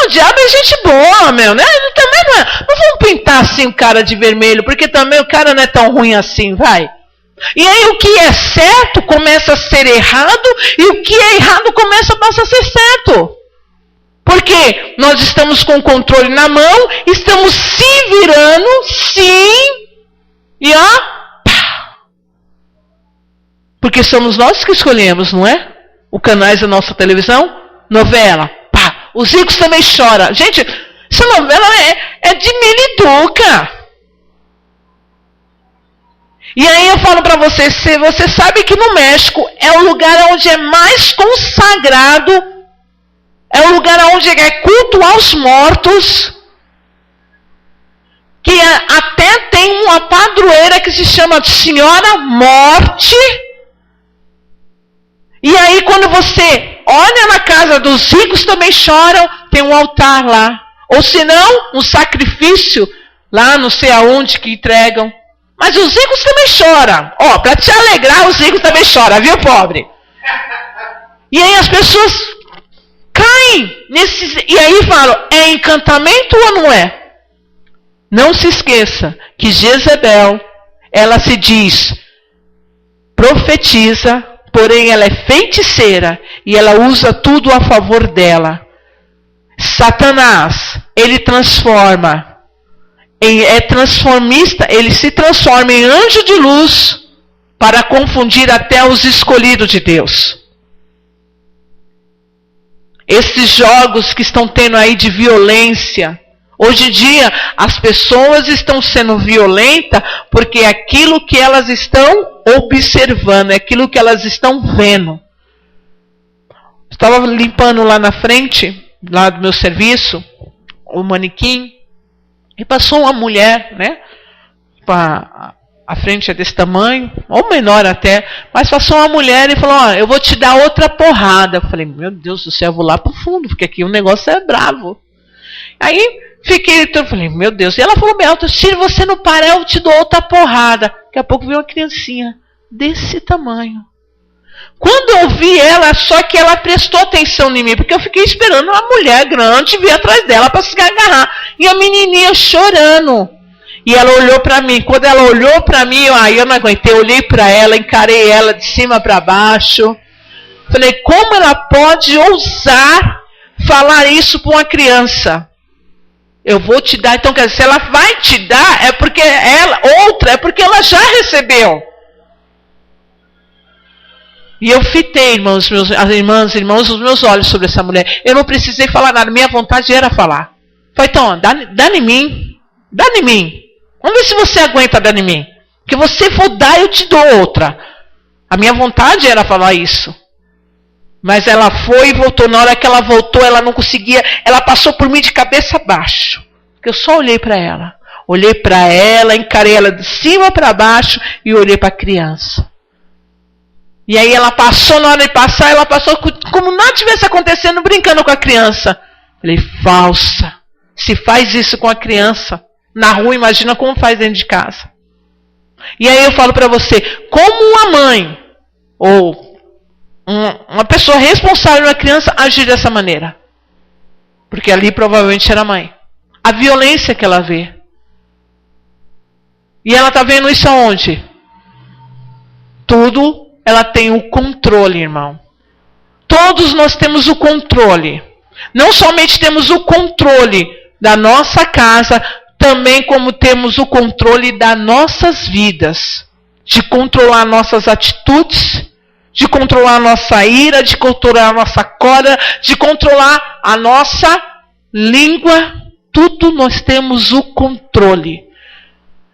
O diabo é gente boa, meu, né? Ele também não é. Não vamos pintar assim o cara de vermelho, porque também o cara não é tão ruim assim, vai. E aí o que é certo começa a ser errado, e o que é errado começa a passar a ser certo. Porque nós estamos com o controle na mão, estamos se virando, sim, e pá. Porque somos nós que escolhemos, não é? O canais da nossa televisão, novela, pá. Os ricos também choram. Gente, essa novela é de Miliduca. E aí eu falo para você, se você sabe que no México é o lugar onde é mais consagrado, é o lugar onde é culto aos mortos, que até tem uma padroeira que se chama Senhora Morte. E aí quando você olha na casa dos ricos também choram, tem um altar lá. Ou se não, um sacrifício lá não sei aonde que entregam. Mas os ricos também choram. Para te alegrar, os ricos também choram, viu, pobre? E aí as pessoas caem nesses... E aí falam, é encantamento ou não é? Não se esqueça que Jezebel, ela se diz profetiza, porém ela é feiticeira e ela usa tudo a favor dela. Satanás, ele transforma, é transformista, ele se transforma em anjo de luz para confundir até os escolhidos de Deus. Esses jogos que estão tendo aí de violência, hoje em dia as pessoas estão sendo violentas porque é aquilo que elas estão observando, é aquilo que elas estão vendo. Estava limpando lá na frente, lá do meu serviço, o manequim, e passou uma mulher, né? A frente é desse tamanho, ou menor até, mas passou uma mulher e falou, eu vou te dar outra porrada. Eu falei, meu Deus do céu, eu vou lá pro fundo, porque aqui o negócio é bravo. Aí eu falei, meu Deus. E ela falou bem alto, se você não parar, eu te dou outra porrada. Daqui a pouco veio uma criancinha desse tamanho. Quando eu vi ela, só que ela prestou atenção em mim, porque eu fiquei esperando uma mulher grande vir atrás dela para se agarrar. E a menininha chorando. E ela olhou para mim. Quando ela olhou para mim, aí eu não aguentei. Eu olhei para ela, encarei ela de cima para baixo. Falei, como ela pode ousar falar isso para uma criança? Eu vou te dar. Então, quer dizer, se ela vai te dar, é porque é porque ela já recebeu. E eu fitei, irmãos, os meus olhos sobre essa mulher. Eu não precisei falar nada. Minha vontade era falar. Falei, então, dá em mim. Dá em mim. Vamos ver se você aguenta dar em mim. Porque você for dar, eu te dou outra. A minha vontade era falar isso. Mas ela foi e voltou. Na hora que ela voltou, ela não conseguia. Ela passou por mim de cabeça abaixo. Porque eu só olhei para ela. Olhei para ela, encarei ela de cima para baixo e olhei para a criança. E aí ela passou, na hora de passar, ela passou como nada tivesse acontecendo, brincando com a criança. Falei, falsa. Se faz isso com a criança na rua, imagina como faz dentro de casa. E aí eu falo para você, como uma mãe ou uma pessoa responsável na criança agir dessa maneira? Porque ali provavelmente era a mãe. A violência que ela vê. E ela está vendo isso aonde? Tudo, ela tem o controle, irmão. Todos nós temos o controle. Não somente temos o controle da nossa casa, também como temos o controle das nossas vidas. De controlar nossas atitudes, de controlar a nossa ira, de controlar a nossa cólera, de controlar a nossa língua. Tudo nós temos o controle.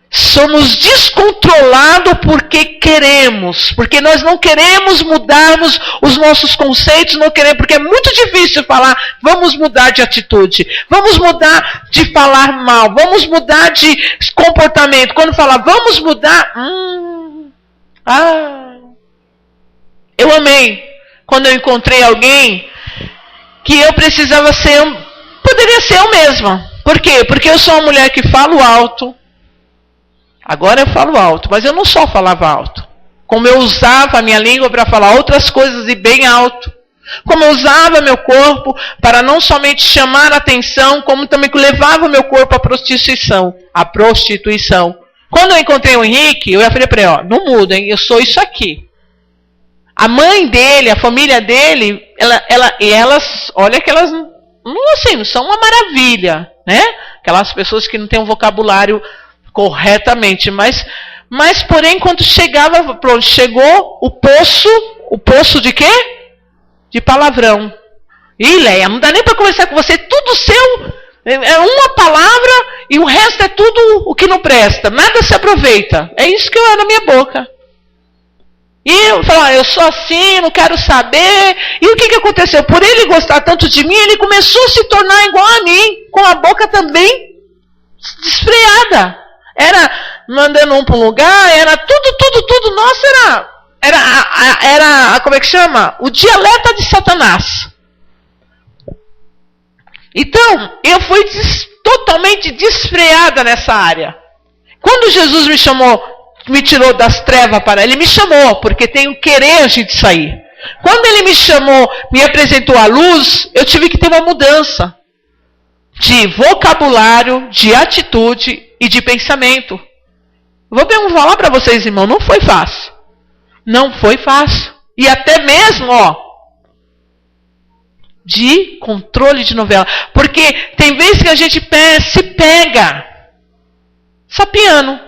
Somos descontrolados porque queremos, porque nós não queremos mudarmos os nossos conceitos, não queremos, porque é muito difícil falar, vamos mudar de atitude, vamos mudar de falar mal, vamos mudar de comportamento. Quando fala, vamos mudar, eu amei quando eu encontrei alguém que eu precisava ser, poderia ser eu mesma. Por quê? Porque eu sou uma mulher que falo alto. Agora eu falo alto, mas eu não só falava alto. Como eu usava a minha língua para falar outras coisas e bem alto. Como eu usava meu corpo para não somente chamar a atenção, como também que levava o meu corpo à prostituição. Quando eu encontrei o Henrique, eu falei para ele, não muda, hein? Eu sou isso aqui. A mãe dele, a família dele, elas, olha que elas não são uma maravilha, né? Aquelas pessoas que não têm um vocabulário corretamente, mas porém quando chegava, pronto, chegou o poço de quê? De palavrão. Ih, Leia, não dá nem para conversar com você, tudo seu, é uma palavra e o resto é tudo o que não presta, nada se aproveita. É isso que eu era na minha boca. E eu falava, eu sou assim, não quero saber. E o que aconteceu? Por ele gostar tanto de mim, ele começou a se tornar igual a mim, com a boca também desfreada. Era mandando um para um lugar, era tudo. Nossa, era como é que chama? O dialeto de Satanás. Então, eu fui totalmente desfreada nessa área. Quando Jesus me chamou, me tirou das trevas para ele, me chamou, porque tem o querer a gente sair. Quando ele me chamou, me apresentou a luz, eu tive que ter uma mudança de vocabulário, de atitude e de pensamento. Vou falar para vocês, irmão, não foi fácil. Não foi fácil. E até mesmo, de controle de novela. Porque tem vezes que a gente se pega sapiando.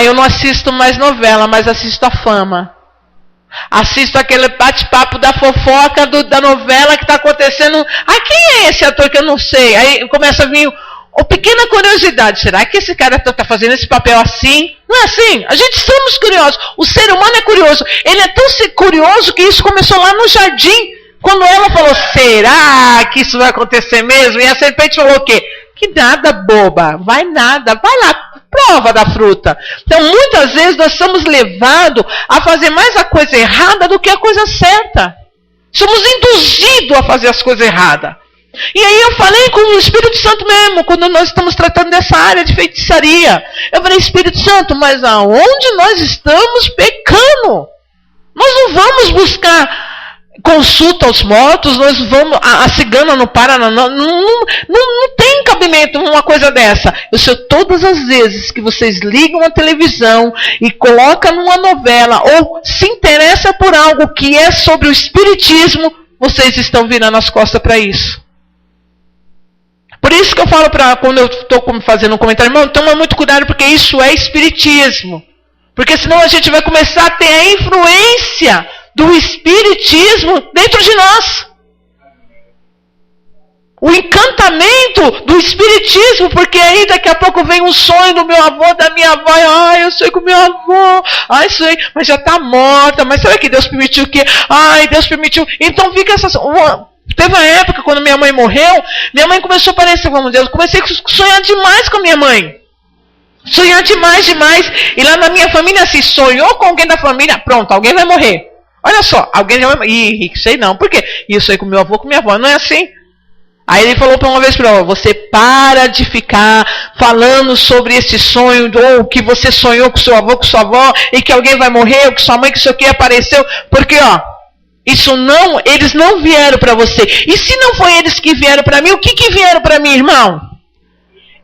Eu não assisto mais novela, mas assisto a fama. Assisto aquele bate-papo da fofoca da novela que está acontecendo. Quem é esse ator que eu não sei? Aí começa a vir pequena curiosidade. Será que esse cara está fazendo esse papel assim? Não é assim? A gente somos curiosos. O ser humano é curioso. Ele é tão curioso que isso começou lá no jardim. Quando ela falou, será que isso vai acontecer mesmo? E a serpente falou o quê? Que nada, boba. Vai nada. Vai lá. Prova da fruta. Então, muitas vezes nós somos levados a fazer mais a coisa errada do que a coisa certa. Somos induzidos a fazer as coisas erradas. E aí eu falei com o Espírito Santo mesmo, quando nós estamos tratando dessa área de feitiçaria. Eu falei, Espírito Santo, mas aonde nós estamos pecando? Nós não vamos buscar consulta aos mortos, nós vamos, a cigana no Paraná, não tem cabimento uma coisa dessa. Eu sei, todas as vezes que vocês ligam a televisão e colocam numa novela, ou se interessa por algo que é sobre o espiritismo, vocês estão virando as costas para isso. Por isso que eu falo quando eu estou fazendo um comentário, irmão, toma muito cuidado, porque isso é espiritismo. Porque senão a gente vai começar a ter a influência do espiritismo dentro de nós. O encantamento do espiritismo, porque aí daqui a pouco vem um sonho do meu avô, da minha avó, eu sei com o meu avô, sei, mas já está morta, mas será que Deus permitiu que, Deus permitiu, então fica essa... Teve uma época, quando minha mãe morreu, minha mãe começou a parecer, vamos dizer, eu comecei a sonhar demais com a minha mãe. Sonhar demais. E lá na minha família, assim, sonhou com alguém da família, pronto, alguém vai morrer. Olha só, alguém vai morrer. Ih, sei não, por quê? Isso aí com meu avô, com minha avó, não é assim? Aí ele falou uma vez para ela, você para de ficar falando sobre esse sonho, ou que você sonhou com seu avô, com sua avó, e que alguém vai morrer, ou que sua mãe, que isso aqui apareceu, porque isso não, eles não vieram para você. E se não foi eles que vieram para mim, o que vieram para mim, irmão?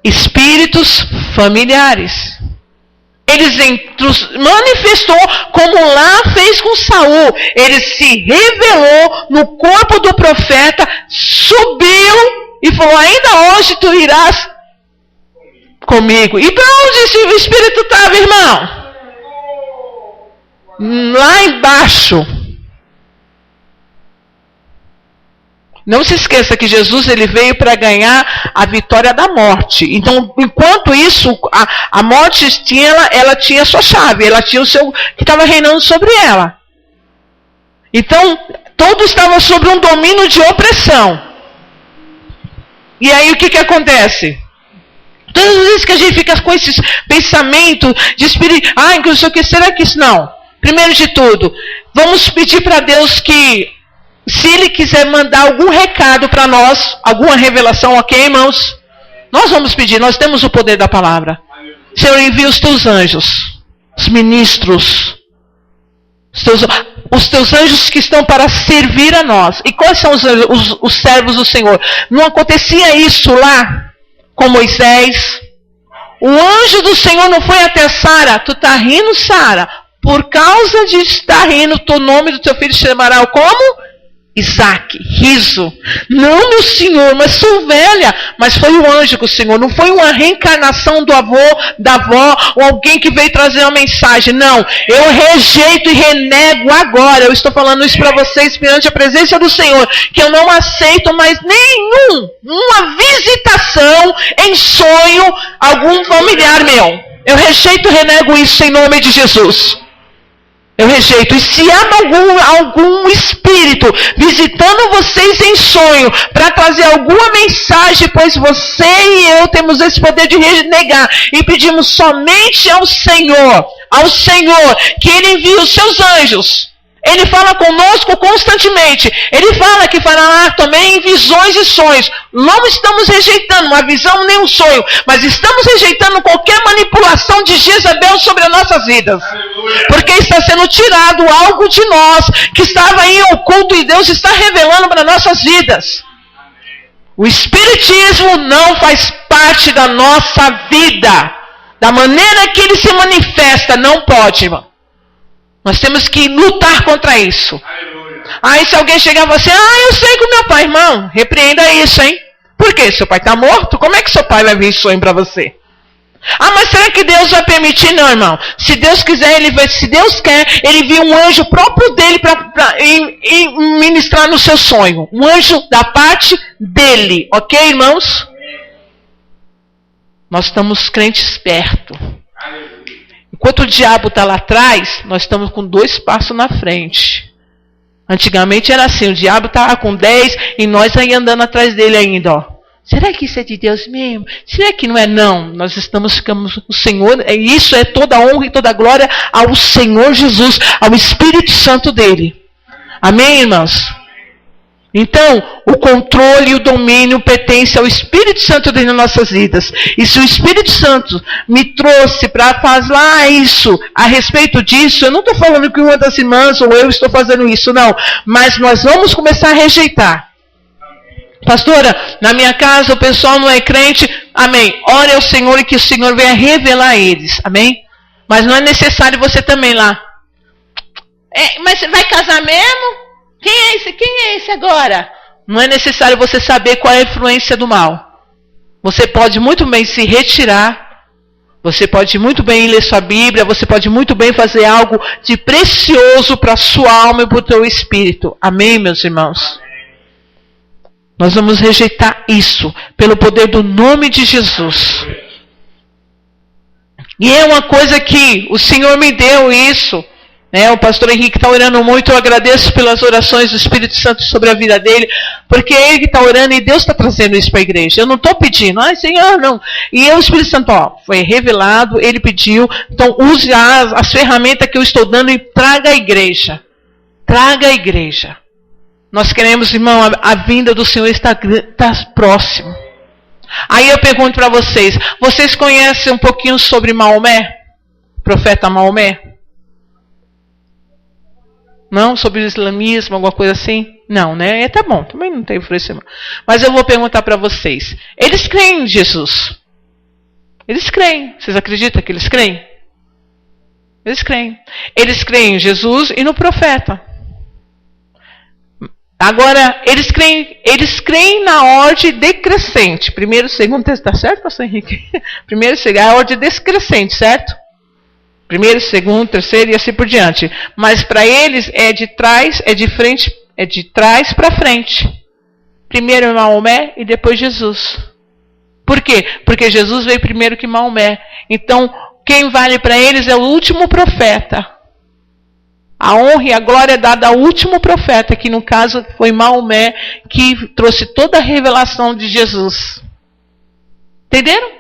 Espíritos familiares. Ele manifestou como lá fez com Saul. Ele se revelou no corpo do profeta, subiu e falou: ainda hoje tu irás comigo. E para onde esse Espírito estava, irmão? Lá embaixo. Não se esqueça que Jesus ele veio para ganhar a vitória da morte. Então, enquanto isso, a morte tinha, ela tinha a sua chave, ela tinha o seu que estava reinando sobre ela. Então, todos estavam sob um domínio de opressão. E aí o que acontece? Todas as vezes que a gente fica com esses pensamentos de espírito, que não sei o que, será que isso não? Primeiro de tudo, vamos pedir para Deus que, se Ele quiser mandar algum recado para nós, alguma revelação, ok, irmãos? Nós vamos pedir, nós temos o poder da palavra. Senhor, envia os teus anjos, os ministros, os teus anjos que estão para servir a nós. E quais são os servos do Senhor? Não acontecia isso lá com Moisés? O anjo do Senhor não foi até Sara. Tu está rindo, Sara? Por causa de estar rindo, o nome do teu filho chamará como? Isaac, riso. Não, meu senhor, mas sou velha. Mas foi o anjo do Senhor. Não foi uma reencarnação do avô, da avó, ou alguém que veio trazer uma mensagem. Não, eu rejeito e renego agora. Eu estou falando isso para vocês perante a presença do Senhor. Que eu não aceito mais uma visitação em sonho algum familiar meu. Eu rejeito e renego isso em nome de Jesus. Eu rejeito. E se há algum espírito visitando vocês em sonho para trazer alguma mensagem, pois você e eu temos esse poder de renegar e pedimos somente ao Senhor, que Ele envie os seus anjos. Ele fala conosco constantemente. Ele fala que fará também visões e sonhos. Não estamos rejeitando uma visão nem um sonho, mas estamos rejeitando qualquer manipulação de Jezabel sobre as nossas vidas. Porque está sendo tirado algo de nós que estava aí oculto e Deus está revelando para nossas vidas. O espiritismo não faz parte da nossa vida. Da maneira que ele se manifesta, não pode, irmão. Nós temos que lutar contra isso. Aí se alguém chegar e falar assim, eu sei que o meu pai, irmão, repreenda isso, hein? Por quê? Seu pai está morto? Como é que seu pai vai vir sonho para você? Mas será que Deus vai permitir? Não, irmão. Se Deus quiser, se Deus quer, Ele envia um anjo próprio dele para ministrar no seu sonho. Um anjo da parte dele. Ok, irmãos? Nós estamos crentes perto. Enquanto o diabo está lá atrás, nós estamos com 2 passos na frente. Antigamente era assim, o diabo estava com 10 e nós aí andando atrás dele ainda, ó. Será que isso é de Deus mesmo? Será que não é? Não. Nós ficamos o Senhor, isso é toda a honra e toda a glória ao Senhor Jesus, ao Espírito Santo dele. Amém, irmãos? Então, o controle e o domínio pertence ao Espírito Santo dentro das nossas vidas. E se o Espírito Santo me trouxe para falar isso, a respeito disso, eu não estou falando que uma das irmãs ou eu estou fazendo isso, não. Mas nós vamos começar a rejeitar. Pastora, na minha casa o pessoal não é crente. Amém. Ore ao Senhor e que o Senhor venha revelar a eles. Amém? Mas não é necessário você também lá. Mas você vai casar mesmo? Quem é esse? Quem é esse agora? Não é necessário você saber qual é a influência do mal. Você pode muito bem se retirar. Você pode muito bem ler sua Bíblia. Você pode muito bem fazer algo de precioso para a sua alma e para o teu espírito. Amém, meus irmãos? Nós vamos rejeitar isso pelo poder do nome de Jesus. E é uma coisa que o Senhor me deu isso. O pastor Henrique está orando muito, eu agradeço pelas orações do Espírito Santo sobre a vida dele, porque ele que está orando e Deus está trazendo isso para a igreja. Eu não estou pedindo, Senhor, não. E o Espírito Santo, foi revelado, ele pediu, então use as ferramentas que eu estou dando e traga a igreja. Traga a igreja. Nós queremos, irmão, a vinda do Senhor está próximo. Aí eu pergunto para vocês conhecem um pouquinho sobre Maomé? Profeta Maomé? Não? Sobre o islamismo, alguma coisa assim? Não, né? Tá bom, também não tem influência. Mas eu vou perguntar para vocês. Eles creem em Jesus? Eles creem. Vocês acreditam que eles creem? Eles creem. Eles creem em Jesus e no profeta. Agora, eles creem na ordem decrescente. Primeiro, segundo, terceiro. Está certo, pastor Henrique? Primeiro, segundo, a ordem decrescente, certo? Primeiro, segundo, terceiro e assim por diante. Mas para eles é de trás para frente. Primeiro Maomé e depois Jesus. Por quê? Porque Jesus veio primeiro que Maomé. Então, quem vale para eles é o último profeta. A honra e a glória é dada ao último profeta, que no caso foi Maomé, que trouxe toda a revelação de Jesus. Entenderam?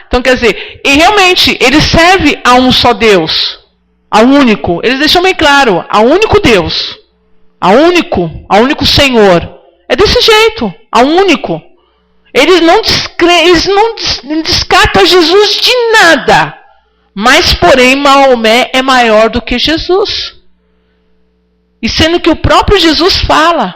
Então quer dizer, e realmente, ele serve a um só Deus. Ao único. Eles deixam bem claro, ao único Deus. Ao único Senhor. É desse jeito, ao único. Eles não descartam Jesus de nada. Mas, porém, Maomé é maior do que Jesus. E sendo que o próprio Jesus fala.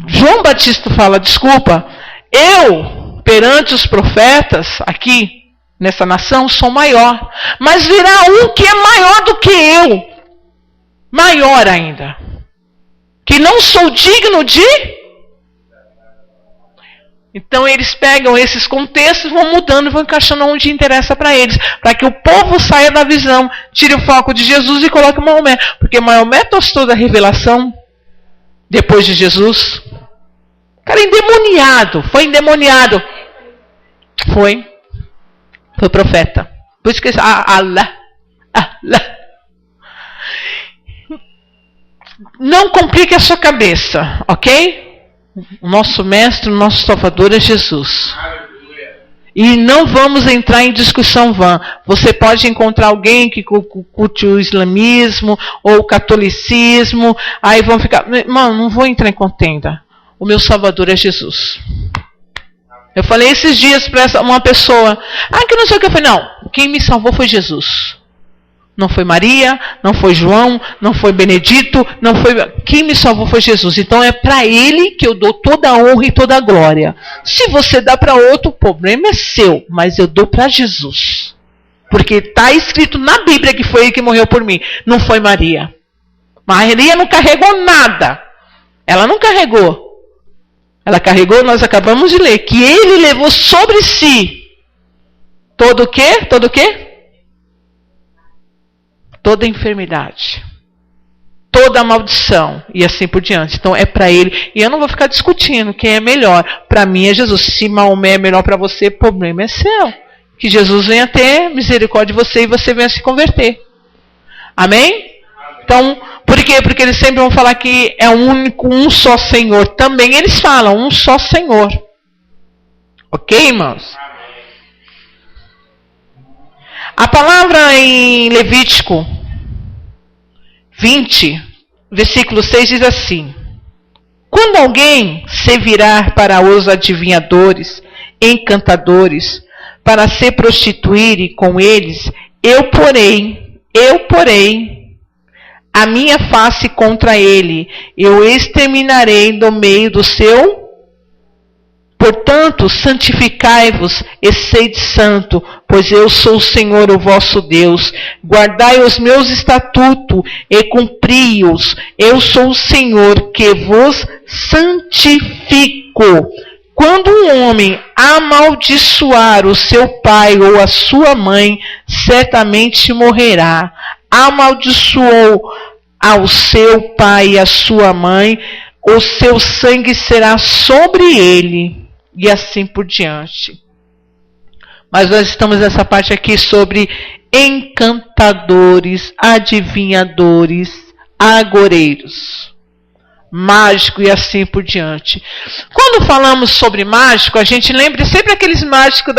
João Batista fala, desculpa, eu, perante os profetas, aqui, nessa nação, sou maior. Mas virá um que é maior do que eu. Maior ainda. Que não sou digno de... Então eles pegam esses contextos, vão mudando e vão encaixando onde interessa para eles. Para que o povo saia da visão, tire o foco de Jesus e coloque Maomé. Porque Maomé tostou da revelação depois de Jesus. Cara, endemoniado. Foi endemoniado. Foi profeta. Por isso que Allah. Não complique a sua cabeça, ok? O nosso mestre, o nosso salvador é Jesus. E não vamos entrar em discussão vã. Você pode encontrar alguém que curte o islamismo ou o catolicismo. Aí vão ficar... Mano, não vou entrar em contenda. O meu salvador é Jesus. Eu falei esses dias para uma pessoa. Que não sei o que eu falei. Não, quem me salvou foi Jesus. Não foi Maria, não foi João, não foi Benedito, não foi... Quem me salvou foi Jesus. Então é para ele que eu dou toda a honra e toda a glória. Se você dá para outro, o problema é seu. Mas eu dou para Jesus. Porque está escrito na Bíblia que foi ele que morreu por mim. Não foi Maria. Maria não carregou nada. Ela não carregou. Ela carregou, nós acabamos de ler, que ele levou sobre si todo o quê? Todo o quê? Toda enfermidade, toda maldição e assim por diante. Então é para ele. E eu não vou ficar discutindo quem é melhor. Para mim é Jesus. Se Maomé é melhor para você, o problema é seu. Que Jesus venha ter misericórdia de você e você venha se converter. Amém? Então, por quê? Porque eles sempre vão falar que é um só Senhor. Também eles falam um só Senhor. Ok, irmãos? A palavra em Levítico 20, versículo 6 diz assim: quando alguém se virar para os adivinhadores, encantadores, para se prostituir com eles, eu porei a minha face contra ele, eu exterminarei do meio do seu. Portanto, santificai-vos e sede santo, pois eu sou o Senhor, o vosso Deus. Guardai os meus estatutos e cumpri-os. Eu sou o Senhor que vos santifico. Quando um homem amaldiçoar o seu pai ou a sua mãe, certamente morrerá. Amaldiçoou ao seu pai e a sua mãe, o seu sangue será sobre ele. E assim por diante. Mas nós estamos nessa parte aqui sobre encantadores, adivinhadores, agoreiros, mágico e assim por diante. Quando falamos sobre mágico, a gente lembra sempre aqueles mágicos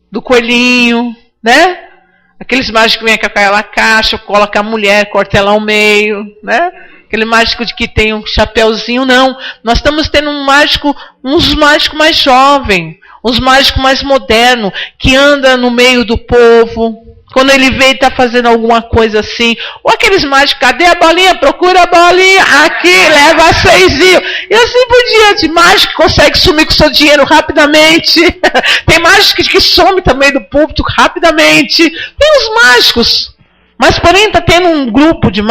do coelhinho, né? Aqueles mágicos que vem com aquela caixa, coloca a mulher, corta ela ao meio, né? Aquele mágico de que tem um chapéuzinho, não. Nós estamos tendo uns mágicos mais jovens, uns mágicos mais modernos, que anda no meio do povo, Quando ele vê e está fazendo alguma coisa assim, ou aqueles mágicos, cadê a bolinha? Procura a bolinha, aqui, leva 6 mil. E assim por diante, mágico que consegue sumir com o seu dinheiro rapidamente. Tem mágico que some também do púlpito rapidamente. Tem os mágicos. Mas porém está tendo um grupo de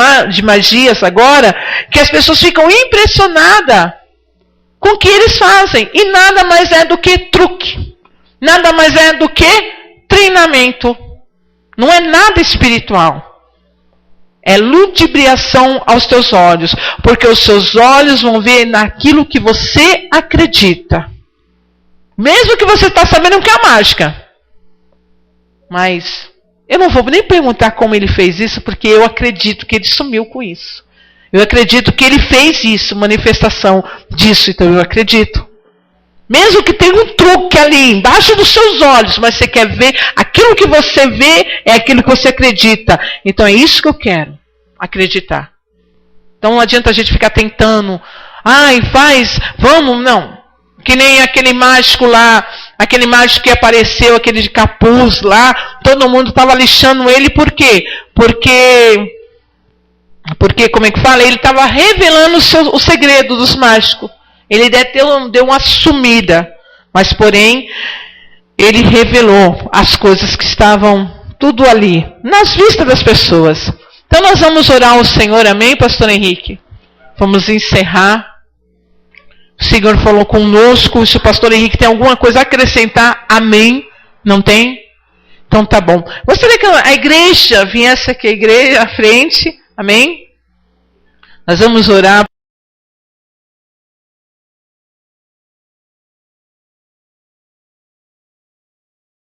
magias agora, que as pessoas ficam impressionadas com o que eles fazem. E nada mais é do que truque. Nada mais é do que treinamento. Não é nada espiritual. É ludibriação aos teus olhos. Porque os seus olhos vão ver naquilo que você acredita. Mesmo que você está sabendo o que é a mágica. Mas eu não vou nem perguntar como ele fez isso, porque eu acredito que ele sumiu com isso. Eu acredito que ele fez isso, manifestação disso. Então eu acredito. Mesmo que tenha um truque ali embaixo dos seus olhos, mas você quer ver, aquilo que você vê é aquilo que você acredita. Então é isso que eu quero, acreditar. Então não adianta a gente ficar tentando, faz, vamos, não. Que nem aquele mágico lá, aquele mágico que apareceu, aquele de capuz lá, todo mundo estava lixando ele, por quê? Porque como é que fala? Ele estava revelando o segredo dos mágicos. Ele deu uma sumida, mas porém, ele revelou as coisas que estavam tudo ali, nas vistas das pessoas. Então nós vamos orar ao Senhor, amém, pastor Henrique? Vamos encerrar. O Senhor falou conosco, se o pastor Henrique tem alguma coisa a acrescentar, amém? Não tem? Então tá bom. Gostaria que a igreja viesse aqui à frente, amém? Nós vamos orar.